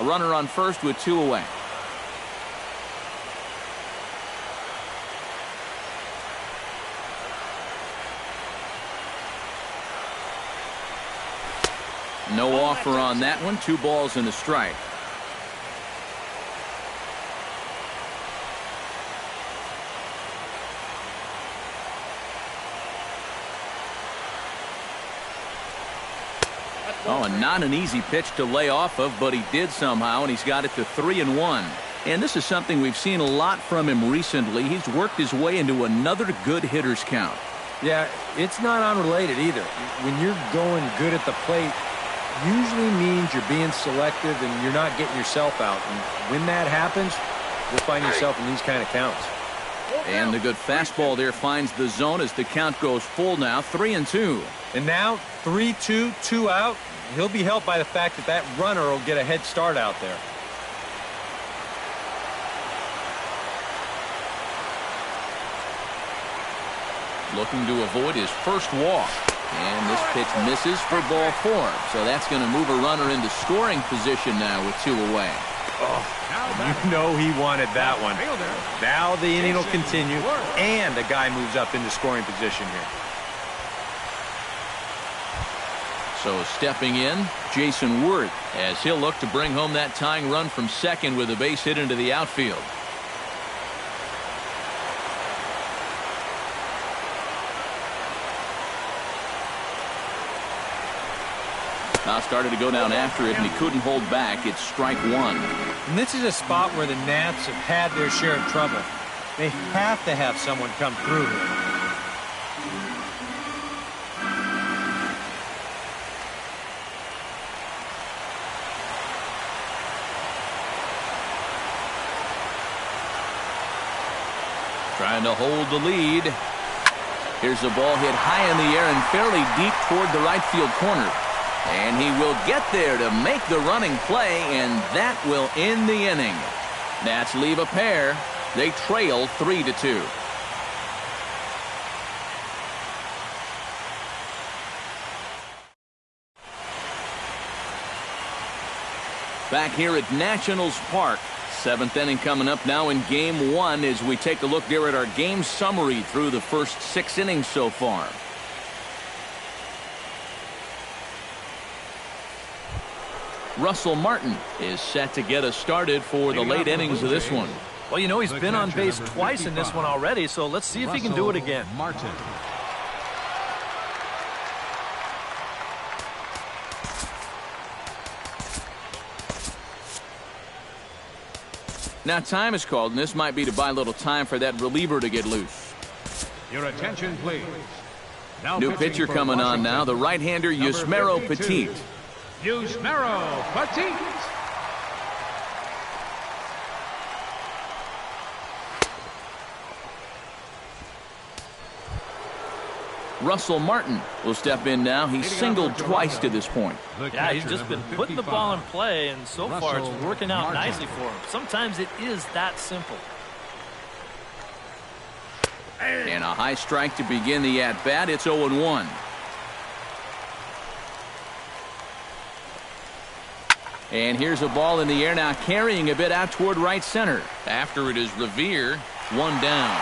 A: A runner on first with 2 away. No offer on that one. 2 balls and a strike. Oh, and not an easy pitch to lay off of, but he did somehow, and he's got it to 3-1. And this is something we've seen a lot from him recently. He's worked his way into another good hitter's count.
E: Yeah, it's not unrelated either. When you're going good at the plate, usually means you're being selective and you're not getting yourself out. And when that happens, you'll find yourself in these kind of counts.
A: And the good fastball there finds the zone as the count goes full now, 3-2.
E: And now 3-2, 2 out. He'll be helped by the fact that that runner will get a head start out there.
A: Looking to avoid his first walk. And this pitch misses for ball 4. So that's going to move a runner into scoring position now with 2 away.
E: Oh, you know he wanted that one. Now the inning will continue, and the guy moves up into scoring position here.
A: So stepping in, Jason Worth, as he'll look to bring home that tying run from second with a base hit into the outfield. Now started to go down after it, and he couldn't hold back. It's strike 1.
E: And this is a spot where the Nats have had their share of trouble. They have to have someone come through here.
A: Trying to hold the lead. Here's the ball hit high in the air and fairly deep toward the right field corner. And he will get there to make the running play, and that will end the inning. Nats leave a pair. They trail 3-2. Back here at Nationals Park. 7th inning coming up now in Game 1 as we take a look there at our game summary through the first 6 innings so far. Russell Martin is set to get us started for the late innings of this one.
B: Well, you know, he's been on base twice in this one already, so let's see if he can do it again.
C: Martin.
A: Now time is called, and this might be to buy a little time for that reliever to get loose.
C: Your attention, please. Now
A: New pitcher coming on now, the right-hander Yusmeiro Petit.
C: Yusmeiro Petit.
A: Russell Martin will step in now. He's singled twice to this point.
B: Yeah, he's just been putting the ball in play, and so far it's working out nicely for him. Sometimes it is that simple.
A: And a high strike to begin the at-bat. It's 0-1. And here's a ball in the air now, carrying a bit out toward right center. After it is Revere, 1 down.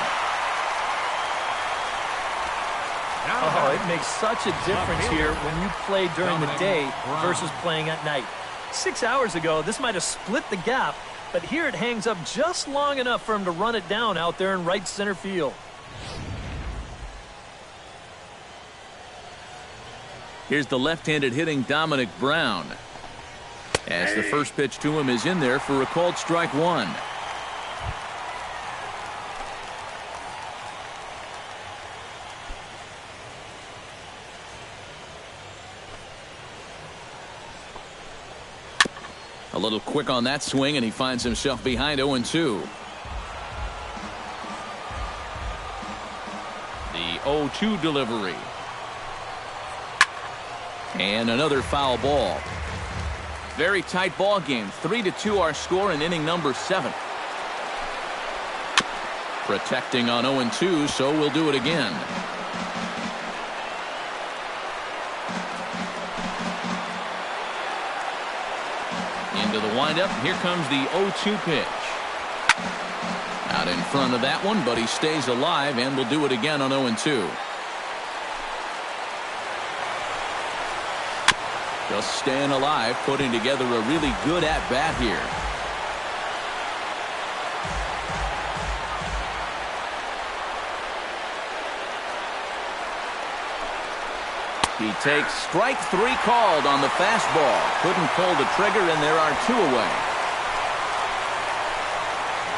B: Oh, it makes such a difference here when you play during the day versus playing at night. 6 hours ago, this might have split the gap, but here it hangs up just long enough for him to run it down out there in right center field.
A: Here's the left-handed hitting Dominic Brown. As the first pitch to him is in there for a called strike 1. A little quick on that swing, and he finds himself behind 0-2. The 0-2 delivery. And another foul ball. Very tight ball game. 3-2 our score in inning number 7. Protecting on 0-2, so we'll do it again. Into the windup. Here comes the 0-2 pitch. Out in front of that one, but he stays alive, and we'll do it again on 0-2. Just staying alive, putting together a really good at-bat here. He takes strike 3 called on the fastball. Couldn't pull the trigger, and there are 2 away.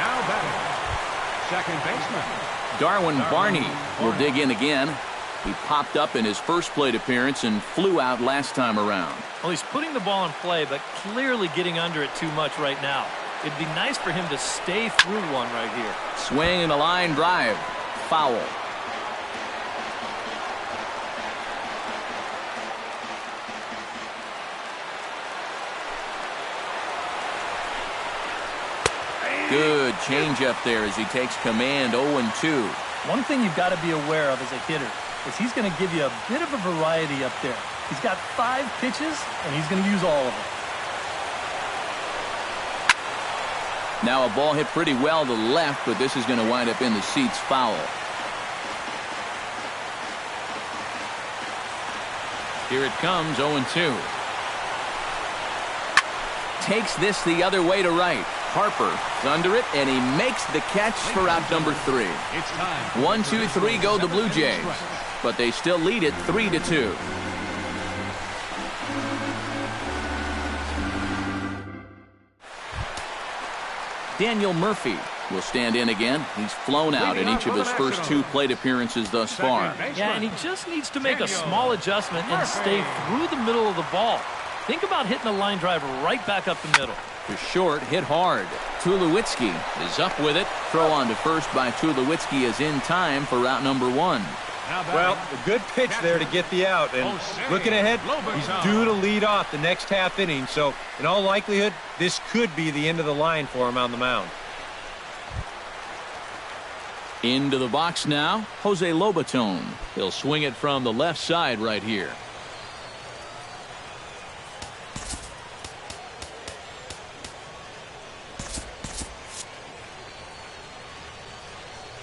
C: Now batting, second baseman
A: Darwin Barney will dig in again. He popped up in his first plate appearance and flew out last time around.
B: Well, he's putting the ball in play, but clearly getting under it too much right now. It'd be nice for him to stay through one right here.
A: Swing and a line drive. Foul. Good changeup there as he takes command. 0-2.
B: One thing you've got to be aware of as a hitter is he's going to give you a bit of a variety up there. He's got 5 pitches, and he's going to use all of them.
A: Now a ball hit pretty well to the left, but this is going to wind up in the seats. Foul. Here it comes. 0-2. Takes this the other way to right. Harper is under it, and he makes the catch for out number 3. 1, 2, 3 go the Blue Jays, but they still lead it 3-2. Daniel Murphy will stand in again. He's flown out in each of his first 2 plate appearances thus far.
B: Yeah, and he just needs to make a small adjustment and stay through the middle of the ball. Think about hitting a line drive right back up the middle.
A: To short, hit hard. Tulowitzki is up with it. Throw on to first by Tulowitzki is in time for route number 1.
E: Well, a good pitch there to get the out. And looking ahead, he's due to lead off the next half inning. So, in all likelihood, this could be the end of the line for him on the mound.
A: Into the box now, Jose Lobaton. He'll swing it from the left side right here.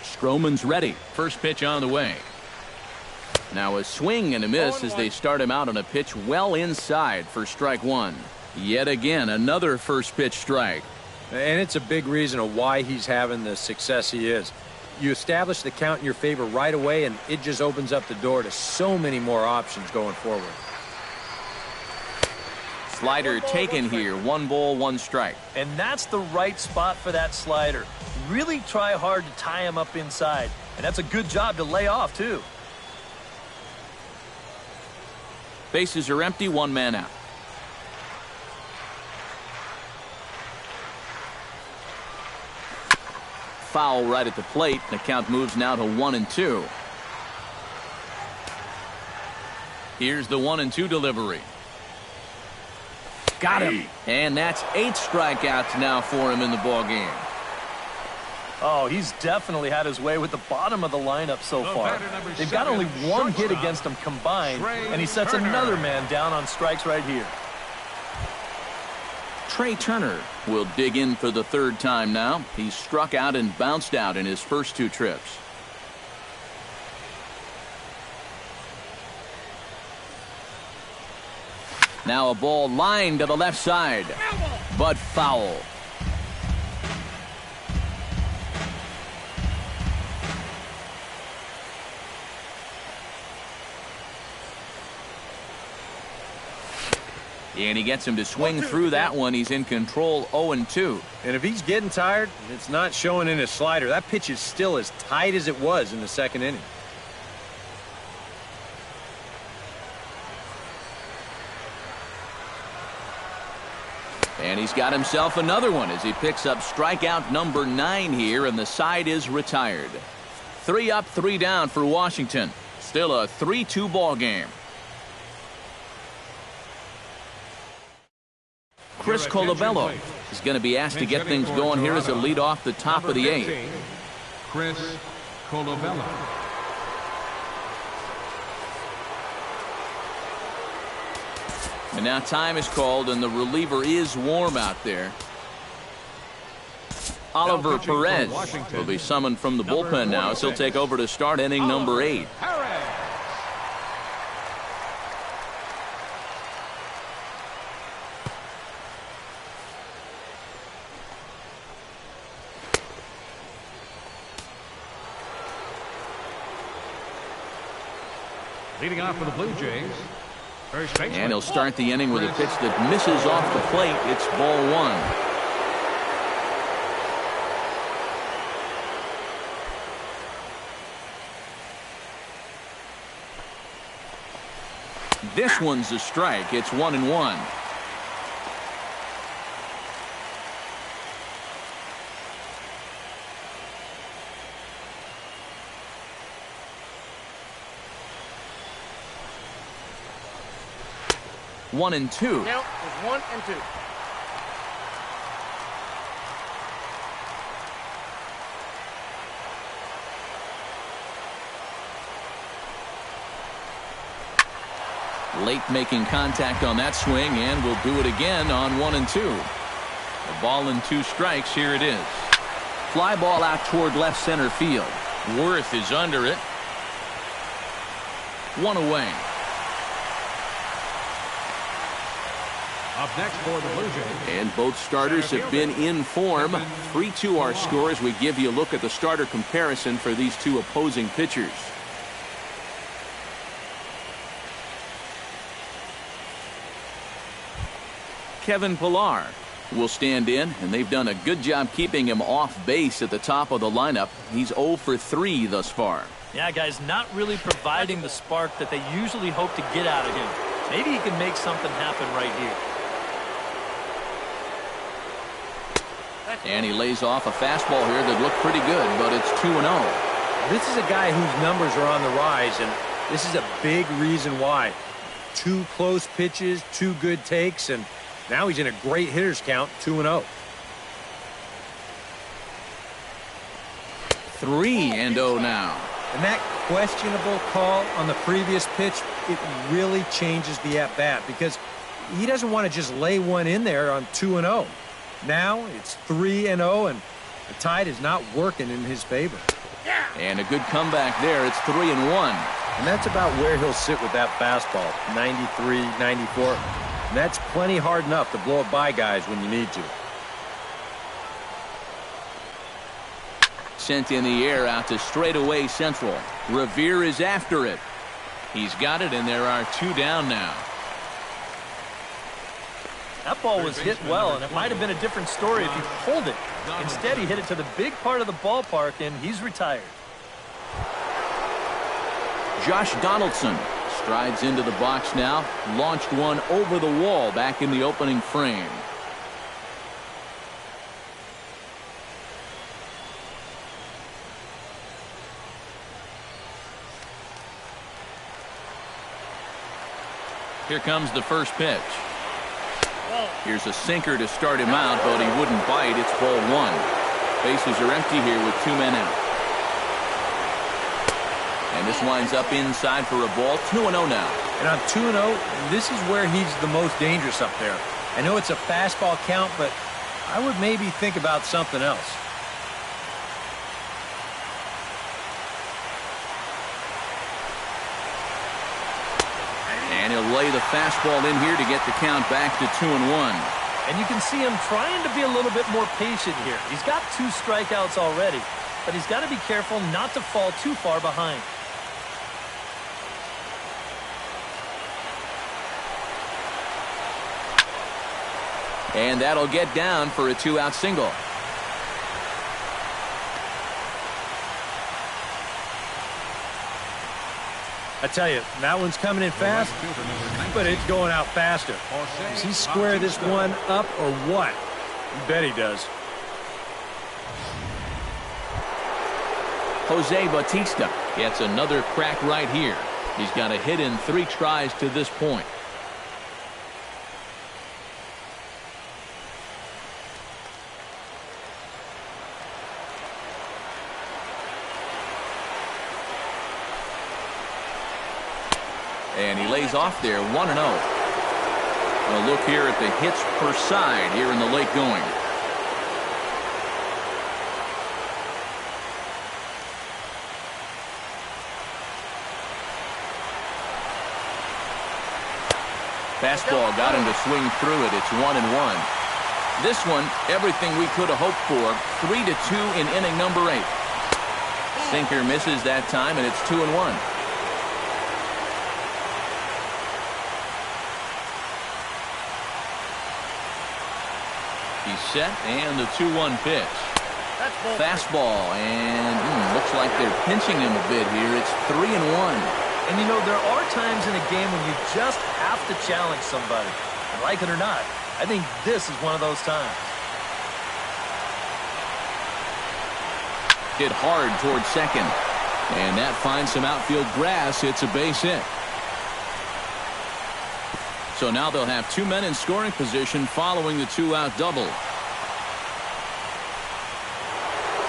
A: Stroman's ready. First pitch on the way. Now a swing and a miss as they start him out on a pitch well inside for strike 1. Yet again, another first pitch strike.
E: And it's a big reason of why he's having the success he is. You establish the count in your favor right away, and it just opens up the door to so many more options going forward.
A: Slider taken here. 1 ball, 1 strike.
B: And that's the right spot for that slider. Really try hard to tie him up inside. And that's a good job to lay off, too.
A: Bases are empty. 1 man out. Foul right at the plate. The count moves now to 1-2. Here's the 1-2 delivery. Got him. And that's 8 strikeouts now for him in the ball game.
B: Oh, he's definitely had his way with the bottom of the lineup so far. They've got only 1 hit against him combined, and he sets another man down on strikes right here.
A: Trey Turner will dig in for the 3rd time now. He's struck out and bounced out in his first 2 trips. Now a ball lined to the left side, but foul. And he gets him to swing through that one. He's in control. 0-2.
E: And if he's getting tired, it's not showing in his slider. That pitch is still as tight as it was in the 2nd inning.
A: And he's got himself another one as he picks up strikeout number 9 here, and the side is retired. 3 up, 3 down for Washington. Still a 3-2 ball game. Chris Colabello is going to be asked to get things going here as a lead off the top of the 8th.
C: Chris Colabello.
A: And now time is called, and the reliever is warm out there. Oliver Perez will be summoned from the bullpen now as he'll take over to start inning number 8.
C: Leading off for the Blue Jays.
A: And he'll start the inning with a pitch that misses off the plate. It's ball 1. This one's a strike. It's 1-1. One and two.
F: Count is 1 and 2.
A: Late making contact on that swing, and will do it again on 1 and 2. A ball and 2 strikes. Here it is. Fly ball out toward left center field. Worth is under it. 1 away.
C: Up next for the Blue Jays.
A: And both starters have been in form. 3-2 our score as we give you a look at the starter comparison for these two opposing pitchers. Kevin Pillar will stand in, and they've done a good job keeping him off base at the top of the lineup. He's 0 for 3 thus far.
B: Yeah, guys, not really providing the spark that they usually hope to get out of him. Maybe he can make something happen right here.
A: And he lays off a fastball here that looked pretty good, but it's 2-0.
E: This is a guy whose numbers are on the rise, and this is a big reason why. 2 close pitches, 2 good takes, and now he's in a great hitter's count, 2-0.
A: 3-0 now.
E: And that questionable call on the previous pitch, it really changes the at-bat because he doesn't want to just lay one in there on 2-0. Now it's 3-0, and the tide is not working in his favor.
A: And a good comeback there. It's 3-1.
E: And that's about where he'll sit with that fastball, 93, 94. And that's plenty hard enough to blow it by guys when you need to.
A: Sent in the air out to straightaway central. Revere is after it. He's got it, and there are 2 down now.
B: That ball was hit well, and it might have been a different story if he pulled it. Instead, he hit it to the big part of the ballpark, and he's retired.
A: Josh Donaldson strides into the box now. Launched one over the wall back in the opening frame. Here comes the first pitch. Here's a sinker to start him out, but he wouldn't bite. It's ball 1. Bases are empty here with 2 men out. And this winds up inside for a ball. 2-0 now.
E: And on 2-0, this is where he's the most dangerous up there. I know it's a fastball count, but I would maybe think about something else.
A: And he'll lay the fastball in here to get the count back to 2-1.
B: And you can see him trying to be a little bit more patient here. He's got 2 strikeouts already, but he's got to be careful not to fall too far behind.
A: And that'll get down for a 2-out single.
E: I tell you, that one's coming in fast, but it's going out faster. Does he square this one up or what? You bet he does.
A: Jose Bautista gets another crack right here. He's got a hit in 3 tries to this point. And he lays off there, 1-0. A look here at the hits per side here in the late going. Fastball got him to swing through it. It's 1-1. This one, everything we could have hoped for. 3-2 in inning number 8. Sinker misses that time, and it's 2-1. He's set, and the 2-1 pitch. Fastball, and looks like they're pinching him a bit here. It's 3-1.
B: And, you know, there are times in a game when you just have to challenge somebody. And like it or not, I think this is one of those times.
A: Hit hard towards second. And that finds some outfield grass. It's a base hit. So now they'll have 2 men in scoring position following the 2-out double.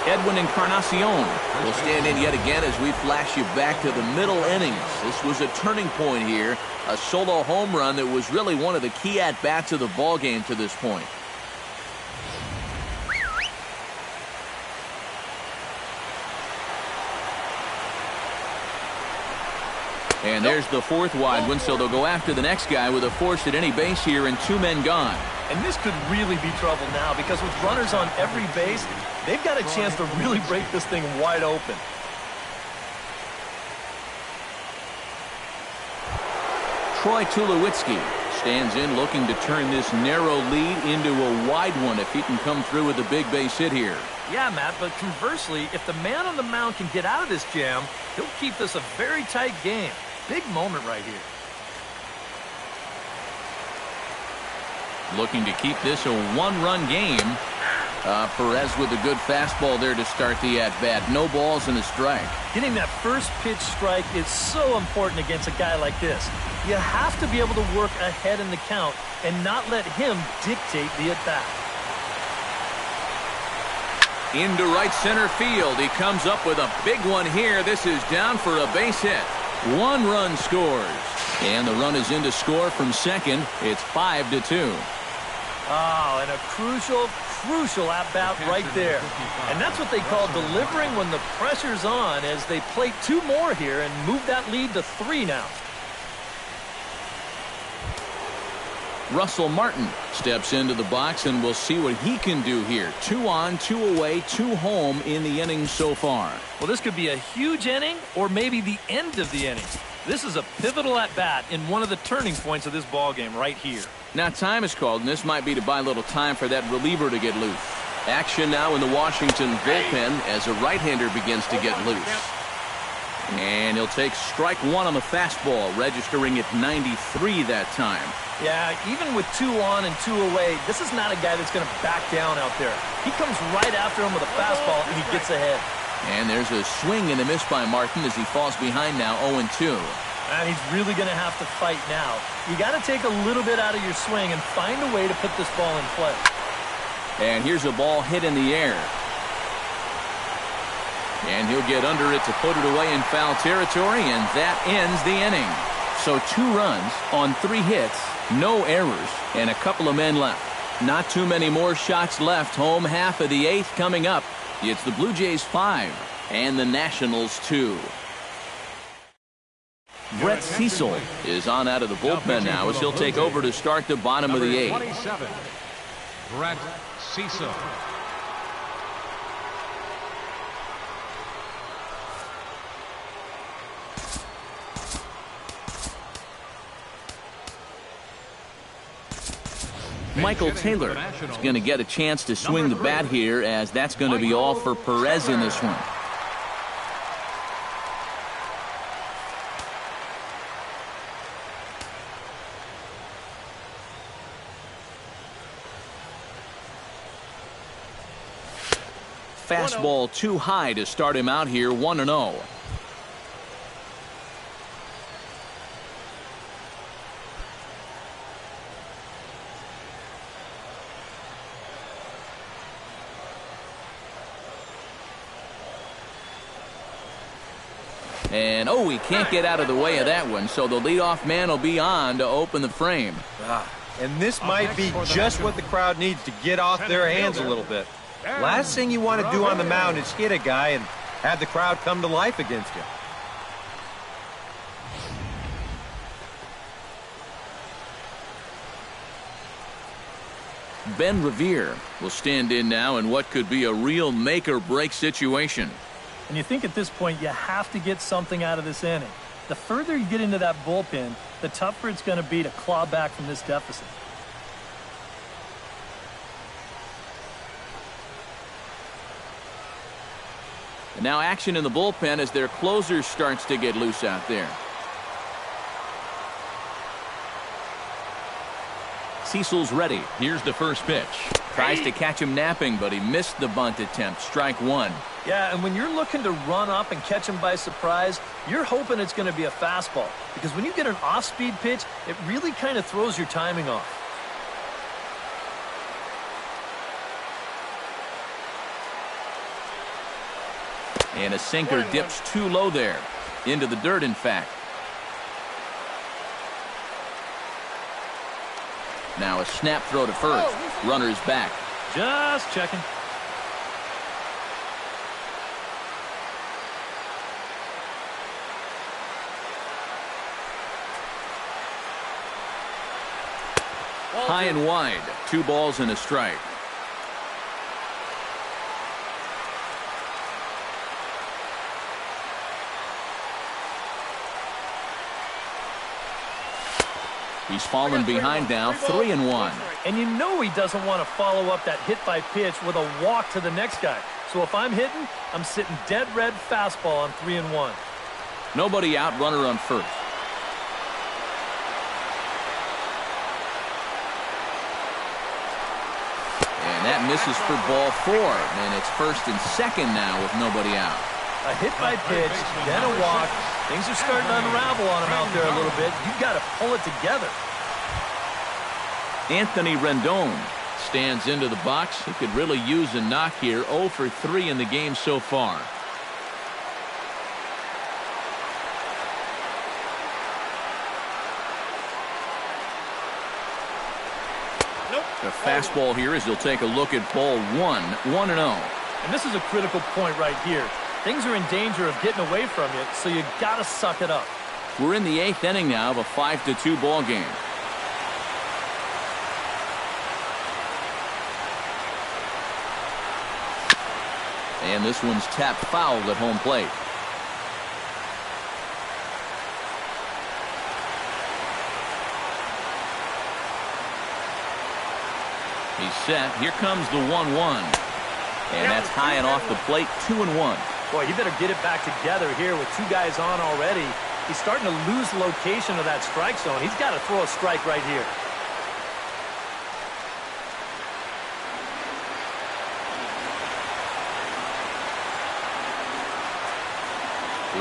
A: Edwin Encarnacion will stand in yet again as we flash you back to the middle innings. This was a turning point here. A solo home run that was really one of the key at-bats of the ballgame to this point. And there's the 4th wide one, so they'll go after the next guy with a force at any base here and 2 men gone.
B: And this could really be trouble now because with runners on every base, they've got a chance to really break this thing wide open.
A: Troy Tulowitzki stands in looking to turn this narrow lead into a wide one if he can come through with a big base hit here.
B: Yeah, Matt, but conversely, if the man on the mound can get out of this jam, he'll keep this a very tight game. Big moment right here.
A: Looking to keep this a 1-run game. Perez with a good fastball there to start the at-bat. No balls and a strike.
B: Getting that first pitch strike is so important against a guy like this. You have to be able to work ahead in the count and not let him dictate the at-bat.
A: Into right center field. He comes up with a big one here. This is down for a base hit. 1 run scores. And the run is in to score from second. It's 5-2.
B: Oh, and a crucial at-bat right there. And that's what they call delivering when the pressure's on as they plate 2 more here and move that lead to 3 now.
A: Russell Martin steps into the box, and we'll see what he can do here. 2 on, 2 away, 2 home in the inning so far.
B: Well, this could be a huge inning or maybe the end of the inning. This is a pivotal at-bat in one of the turning points of this ballgame right here.
A: Now time is called, and this might be to buy a little time for that reliever to get loose. Action now in the Washington bullpen as a right-hander begins to get loose. And he'll take strike 1 on the fastball, registering at 93 that time.
B: Yeah, even with 2 on and 2 away, this is not a guy that's going to back down out there. He comes right after him with a fastball, and he gets ahead.
A: And there's a swing and a miss by Martin as he falls behind now 0-2.
B: And he's really going to have to fight now. You got to take a little bit out of your swing and find a way to put this ball in play.
A: And here's a ball hit in the air. And he'll get under it to put it away in foul territory, and that ends the inning. So 2 runs on 3 hits, no errors, and a couple of men left. Not too many more shots left. Home half of the 8th coming up. It's the Blue Jays 5 and the Nationals 2. Brett Cecil is on out of the bullpen now as he'll take over to start the bottom of the 8th.
C: 27, Brett Cecil.
A: Michael Taylor is going to get a chance to swing the bat here, as that's going to be all for Perez in this one. Fastball too high to start him out here, 1-0. And, oh, he can't get out of the way of that one, so the leadoff man will be on to open the frame.
E: And this might be just what the crowd needs to get off their hands a little bit. Last thing you want to do on the mound is hit a guy and have the crowd come to life against you.
A: Ben Revere will stand in now in what could be a real make-or-break situation.
B: And you think at this point you have to get something out of this inning. The further you get into that bullpen, the tougher it's going to be to claw back from this deficit.
A: And now action in the bullpen as their closer starts to get loose out there. Cecil's ready.
C: Here's the first pitch.
A: Tries to catch him napping, but he missed the bunt attempt. Strike one.
B: Yeah, and when you're looking to run up and catch him by surprise, you're hoping it's going to be a fastball. Because when you get an off-speed pitch, it really kind of throws your timing off.
A: And a sinker dips too low there. Into the dirt, in fact. Now a snap throw to first. Runner's back.
B: Just checking.
A: High and wide. 2 balls and a strike. He's fallen behind now, 3-1.
B: And you know he doesn't want to follow up that hit by pitch with a walk to the next guy. So if I'm hitting, I'm sitting dead red fastball on 3-1.
A: Nobody out, runner on first. And that misses for ball 4. And it's first and second now with nobody out.
B: A hit by pitch, then a walk. Things are starting to unravel on him out there a little bit. You've got to pull it together.
A: Anthony Rendon stands into the box. He could really use a knock here. 0 for 3 in the game so far. The fastball here as he'll take a look at ball 1, 1-0.
B: And this is a critical point right here. Things are in danger of getting away from you, so you got to suck it up.
A: We're in the 8th inning now of a 5-2 ball game. And this one's tapped foul at home plate. He's set. Here comes the 1-1. And that's high and off the plate, 2-1.
B: Boy, you better get it back together here with 2 guys on already. He's starting to lose location of that strike zone. He's got to throw a strike right here.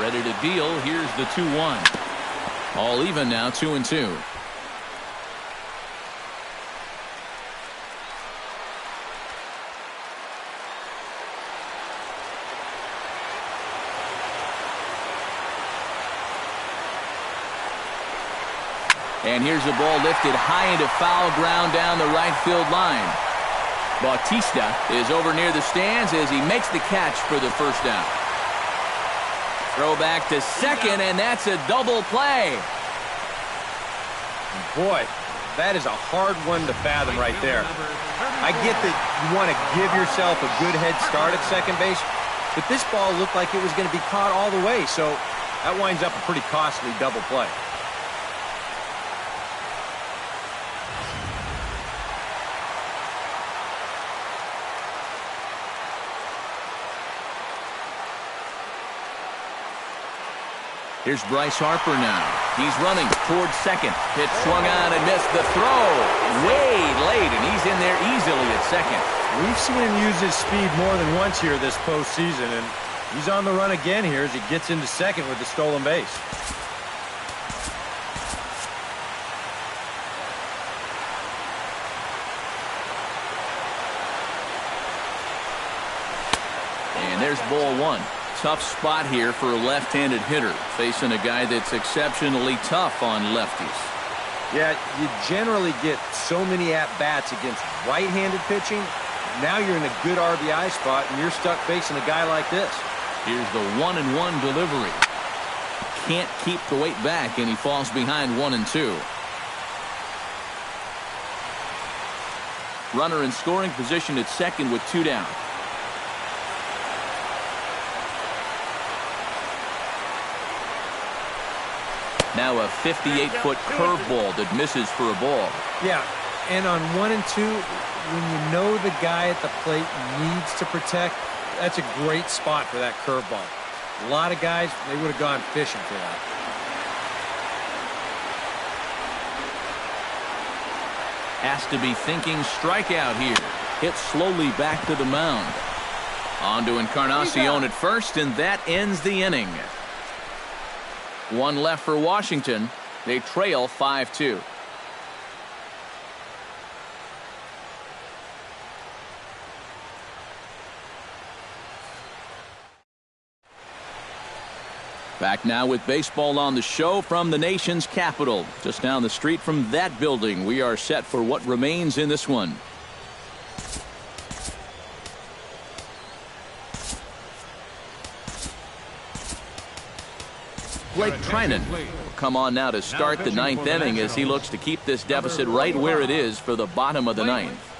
A: Ready to deal. Here's the 2-1. All even now, 2-2. And here's the ball lifted high into foul ground down the right field line. Bautista is over near the stands as he makes the catch for the first down. Throw back to second, and that's a double play.
E: Boy, that is a hard one to fathom right there. I get that you want to give yourself a good head start at second base, but this ball looked like it was going to be caught all the way, so that winds up a pretty costly double play.
A: Here's Bryce Harper now. He's running towards second. Pitch swung on and missed. The throw way late, and he's in there easily at second.
E: We've seen him use his speed more than once here this postseason, and he's on the run again here as he gets into second with the stolen base.
A: And there's ball 1. Tough spot here for a left-handed hitter, facing a guy that's exceptionally tough on lefties.
E: Yeah, you generally get so many at-bats against right-handed pitching. Now you're in a good RBI spot, and you're stuck facing a guy like this.
A: Here's the 1-1 delivery. Can't keep the weight back, and he falls behind 1-2. Runner in scoring position at second with 2 down. Now a 58-foot curveball that misses for a ball.
E: Yeah, and on 1 and 2, when you know the guy at the plate needs to protect, that's a great spot for that curveball. A lot of guys, they would have gone fishing for that.
A: Has to be thinking strikeout here. Hit slowly back to the mound. On to Encarnacion at first, and that ends the inning. One left for Washington. They trail 5-2. Back now with baseball on the show from the nation's capital. Just down the street from that building, we are set for what remains in this one. Blake Trinan will come on now to start the ninth inning as he looks to keep this deficit right where it is for the bottom of the ninth.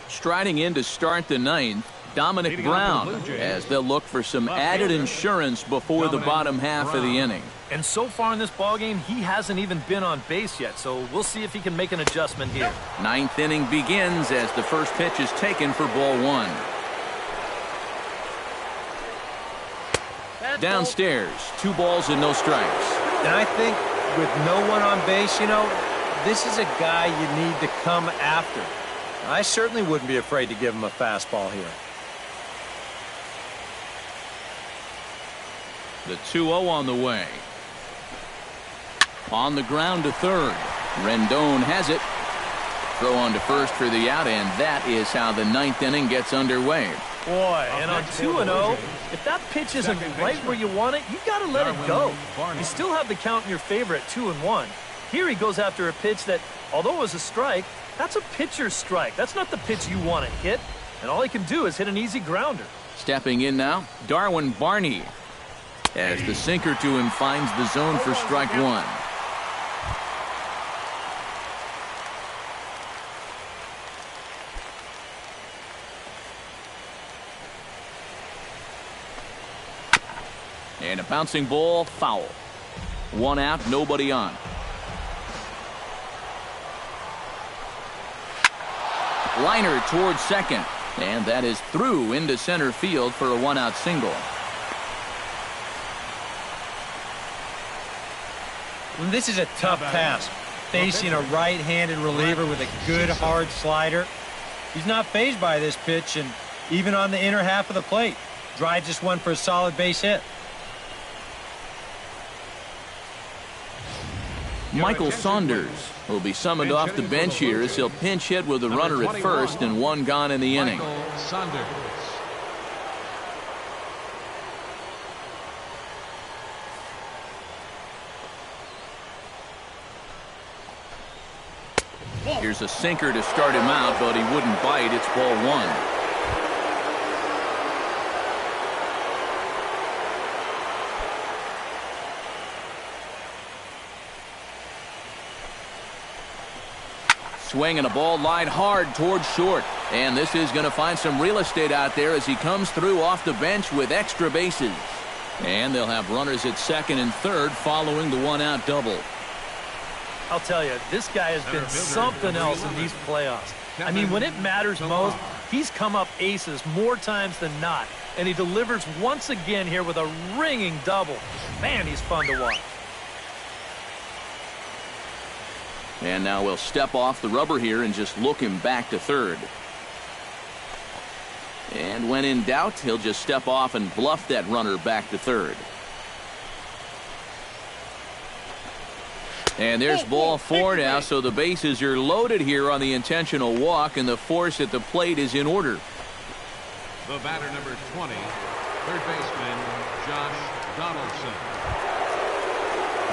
A: Striding in to start the ninth, Dominic Brown, as they'll look for some added insurance before the bottom half of the inning.
B: And so far in this ballgame, he hasn't even been on base yet, so we'll see if he can make an adjustment here.
A: Ninth inning begins as the first pitch is taken for ball one. Downstairs, 2 balls and no strikes.
E: And I think with no one on base, this is a guy you need to come after. I certainly wouldn't be afraid to give him a fastball here.
A: The 2-0 on the way. On the ground to third. Rendon has it. Throw on to first for the out, and that is how the ninth inning gets underway.
B: Boy, and on 2-0, if that pitch isn't right where you want it, you got to let it go. You still have the count in your favor at 2-1. Here he goes after a pitch that, although it was a strike, that's a pitcher's strike. That's not the pitch you want to hit. And all he can do is hit an easy grounder.
A: Stepping in now, Darwin Barney. As the sinker to him finds the zone for strike one. And a bouncing ball, foul. 1 out, nobody on. Liner towards second, and that is through into center field for a 1-out single.
E: This is a tough task, facing a right-handed reliever with a good hard slider. He's not fazed by this pitch, and even on the inner half of the plate, drives this one for a solid base hit.
A: Michael Saunders will be summoned off the bench here as he'll pinch hit with a runner at first and 1 gone in the inning. Here's a sinker to start him out, but he wouldn't bite. It's ball 1. Swinging a ball line hard towards short. And this is going to find some real estate out there as he comes through off the bench with extra bases. And they'll have runners at second and third following the 1-out double.
B: I'll tell you, this guy has been something else in these playoffs. I mean, when it matters most, he's come up aces more times than not. And he delivers once again here with a ringing double. Man, he's fun to watch.
A: And now we'll step off the rubber here and just look him back to third. And when in doubt, he'll just step off and bluff that runner back to third. And there's ball 4 now, so the bases are loaded here on the intentional walk, and the force at the plate is in order.
C: The batter, number 20, third baseman, Josh Donaldson.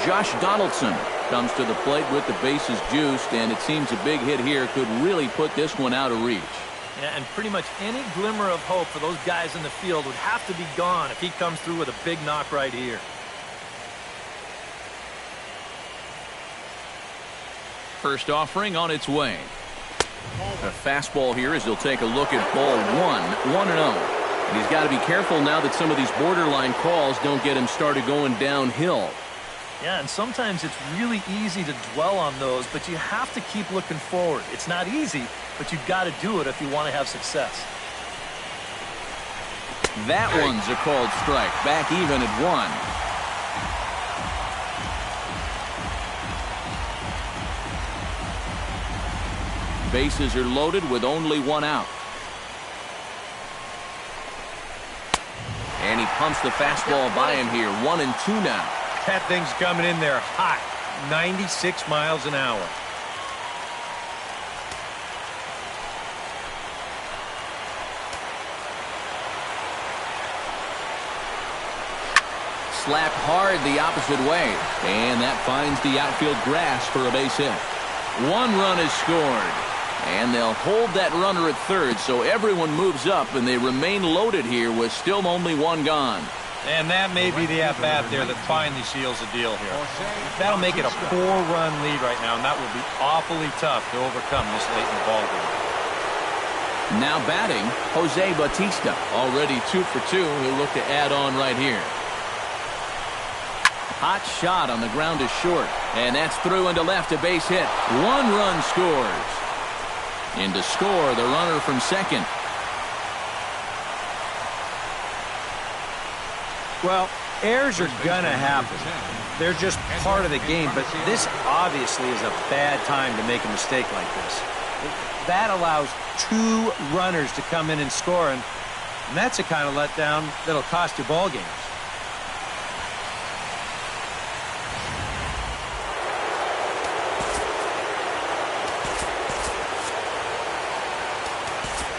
A: Josh Donaldson comes to the plate with the bases juiced, and it seems a big hit here could really put this one out of reach.
B: Yeah, and pretty much any glimmer of hope for those guys in the field would have to be gone if he comes through with a big knock right here.
A: First offering on its way. A fastball here as he'll take a look at ball 1, 1-0. And he's got to be careful now that some of these borderline calls don't get him started going downhill.
B: Yeah, and sometimes it's really easy to dwell on those, but you have to keep looking forward. It's not easy, but you've got to do it if you want to have success.
A: That one's a called strike. Back even at 1. Bases are loaded with only 1 out. And he pumps the fastball by him here. 1-2 now.
E: That thing's coming in there hot. 96 miles an hour.
A: Slapped hard the opposite way. And that finds the outfield grass for a base hit. 1 run is scored. And they'll hold that runner at third, so everyone moves up, and they remain loaded here with still only 1 gone.
E: And that may be the at-bat there that finally seals the deal here. That'll make it a 4-run lead right now, and that will be awfully tough to overcome this late in the ballgame.
A: Now batting, Jose Bautista. Already 2 for 2. He'll look to add on right here. Hot shot on the ground is short, and that's through into left, a base hit. 1 run scores. In to score, the runner from second.
E: Well, errors are going to happen. They're just part of the game, but this obviously is a bad time to make a mistake like this. That allows 2 runners to come in and score, and that's the kind of letdown that'll cost you ball games.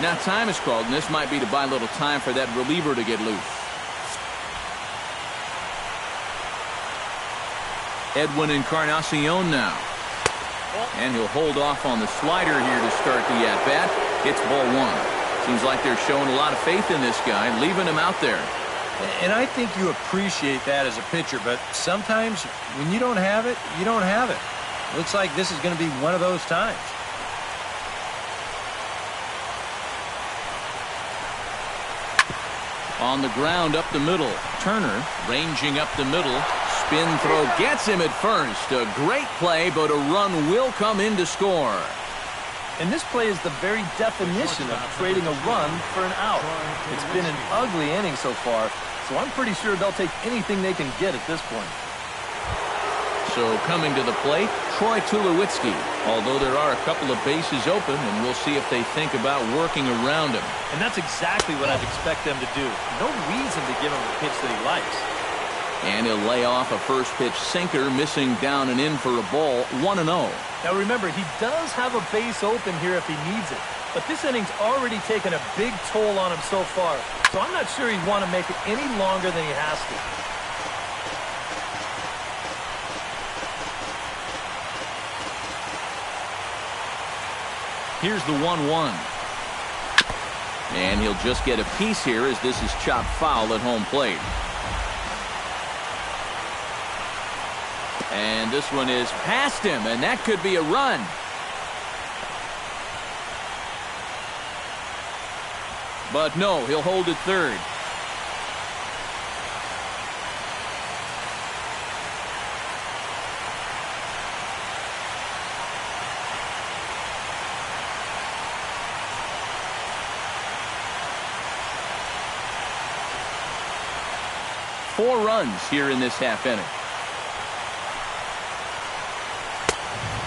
A: Now time is called, and this might be to buy a little time for that reliever to get loose. Edwin Encarnacion now. And he'll hold off on the slider here to start the at-bat. It's ball 1. Seems like they're showing a lot of faith in this guy, leaving him out there.
E: And I think you appreciate that as a pitcher, but sometimes when you don't have it, you don't have it. Looks like this is going to be one of those times.
A: On the ground up the middle. Turner ranging up the middle. Spin throw gets him at first. A great play, but a run will come in to score.
B: And this play is the very definition of trading a run for an out. It's been an ugly inning so far, so I'm pretty sure they'll take anything they can get at this point.
A: So coming to the plate, Troy Tulowitzki. Although there are a couple of bases open, and we'll see if they think about working around him.
B: And that's exactly what I'd expect them to do. No reason to give him a pitch that he likes.
A: And he'll lay off a first pitch sinker, missing down and in for a ball. 1-0.
B: Now remember, he does have a base open here if he needs it. But this inning's already taken a big toll on him so far. So I'm not sure he'd want to make it any longer than he has to.
A: Here's the 1-1. And he'll just get a piece here as this is chopped foul at home plate. And this one is past him, and that could be a run. But no, he'll hold it third. Four runs here in this half inning.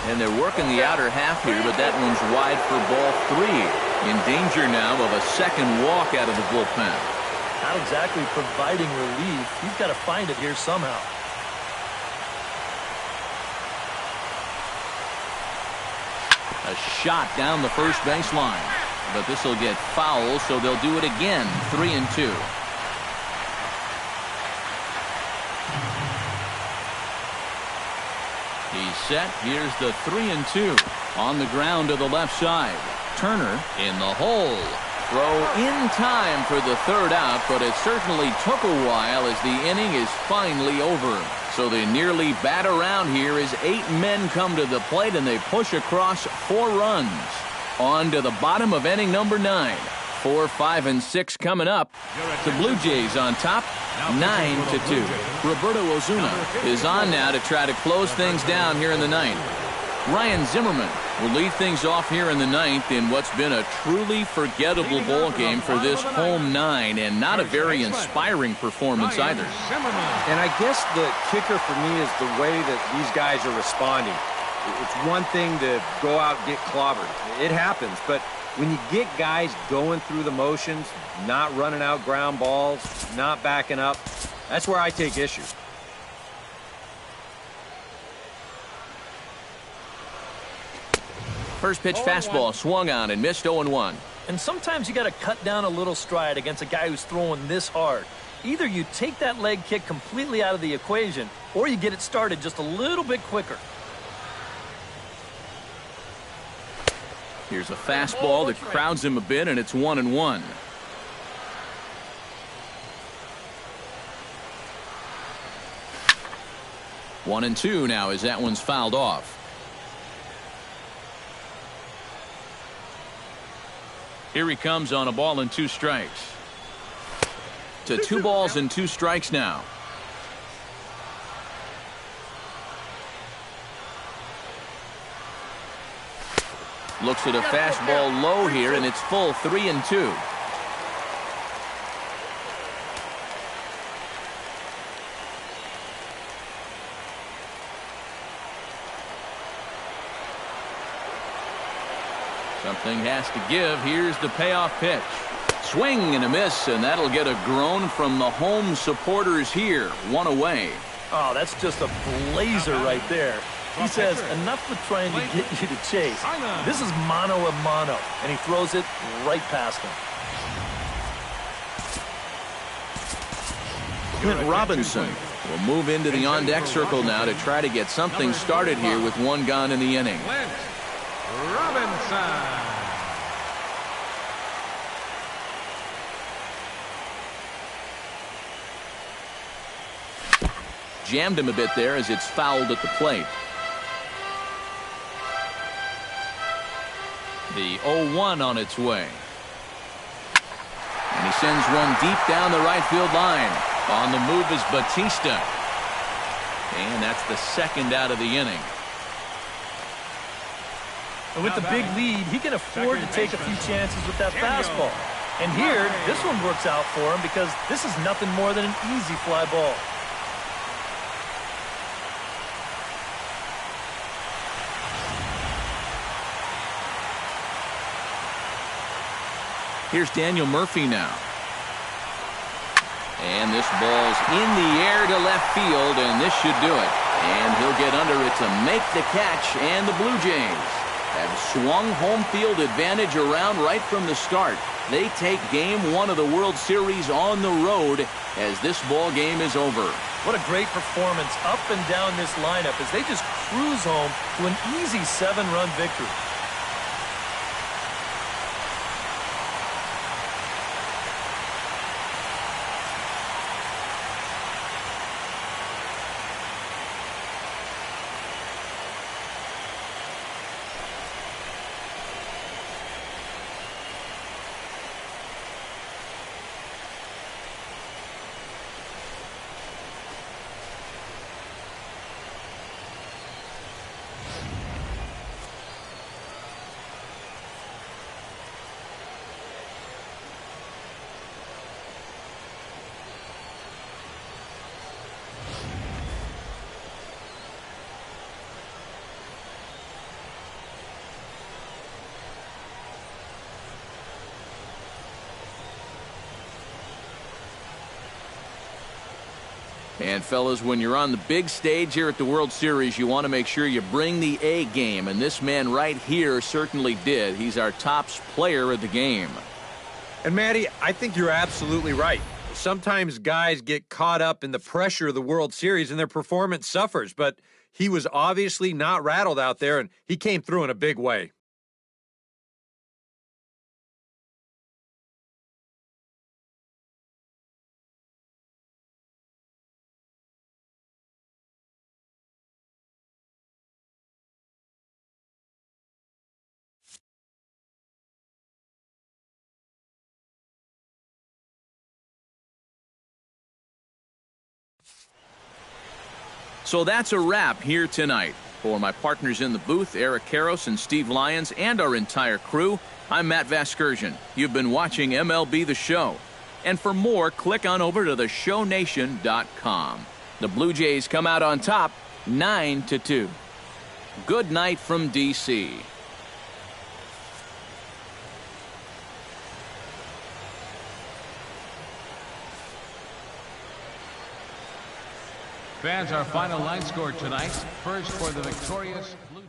A: And they're working the outer half here, but that one's wide for ball 3. In danger now of a second walk out of the bullpen.
B: Not exactly providing relief. He's got to find it here somehow.
A: A shot down the first baseline. But this will get foul, so they'll do it again. 3-2. He's set. Here's the 3-2. On the ground to the left side. Turner in the hole. Throw in time for the third out, but it certainly took a while as the inning is finally over. So they nearly bat around here as 8 men come to the plate and they push across 4 runs. On to the bottom of inning number 9. 4, 5, and 6 coming up. The Blue Jays on top, 9-2. Roberto Ozuna is on now to try to close things down here in the ninth. Ryan Zimmerman will lead things off here in the ninth in what's been a truly forgettable ball game for this home nine, and not a very inspiring performance either.
E: And I guess the kicker for me is the way that these guys are responding. It's one thing to go out and get clobbered. It happens, but when you get guys going through the motions, not running out ground balls, not backing up, that's where I take issue.
A: First pitch fastball swung on and missed 0-1.
B: And sometimes you got to cut down a little stride against a guy who's throwing this hard. Either you take that leg kick completely out of the equation, or you get it started just a little bit quicker.
A: Here's a fastball that crowds him a bit, and it's 1-1. One and two now as that one's fouled off. Here he comes on a ball and 2 strikes. To 2 balls and 2 strikes now. Looks at a fastball low here, and it's full 3-2. Something has to give. Here's the payoff pitch. Swing and a miss, and that'll get a groan from the home supporters here. 1 away.
B: Oh, that's just a blazer right there. He says, enough with trying to get you to chase. This is mano a mano, and he throws it right past him.
A: Clint Robinson will move into the on-deck circle now to try to get something started here with 1 gone in the inning.
C: Clint Robinson.
A: Jammed him a bit there as it's fouled at the plate. The 0-1 on its way. And he sends one deep down the right field line. On the move is Batista. And that's the second out of the inning.
B: And with the big lead, he can afford to take a few chances with that fastball. And here, this one works out for him because this is nothing more than an easy fly ball.
A: Here's Daniel Murphy now. And this ball's in the air to left field, and this should do it. And he'll get under it to make the catch, and the Blue Jays have swung home field advantage around right from the start. They take Game 1 of the World Series on the road as this ball game is over.
B: What a great performance up and down this lineup as they just cruise home to an easy 7-run victory.
A: And fellas, when you're on the big stage here at the World Series, you want to make sure you bring the A game, and this man right here certainly did. He's our top player of the game.
E: And Matty, I think you're absolutely right. Sometimes guys get caught up in the pressure of the World Series and their performance suffers, but he was obviously not rattled out there, and he came through in a big way.
A: So that's a wrap here tonight. For my partners in the booth, Eric Karros and Steve Lyons, and our entire crew, I'm Matt Vasgersian. You've been watching MLB The Show. And for more, click on over to theshownation.com. The Blue Jays come out on top, 9-2. Good night from D.C.
C: Fans, our final line score tonight. First for the victorious Blue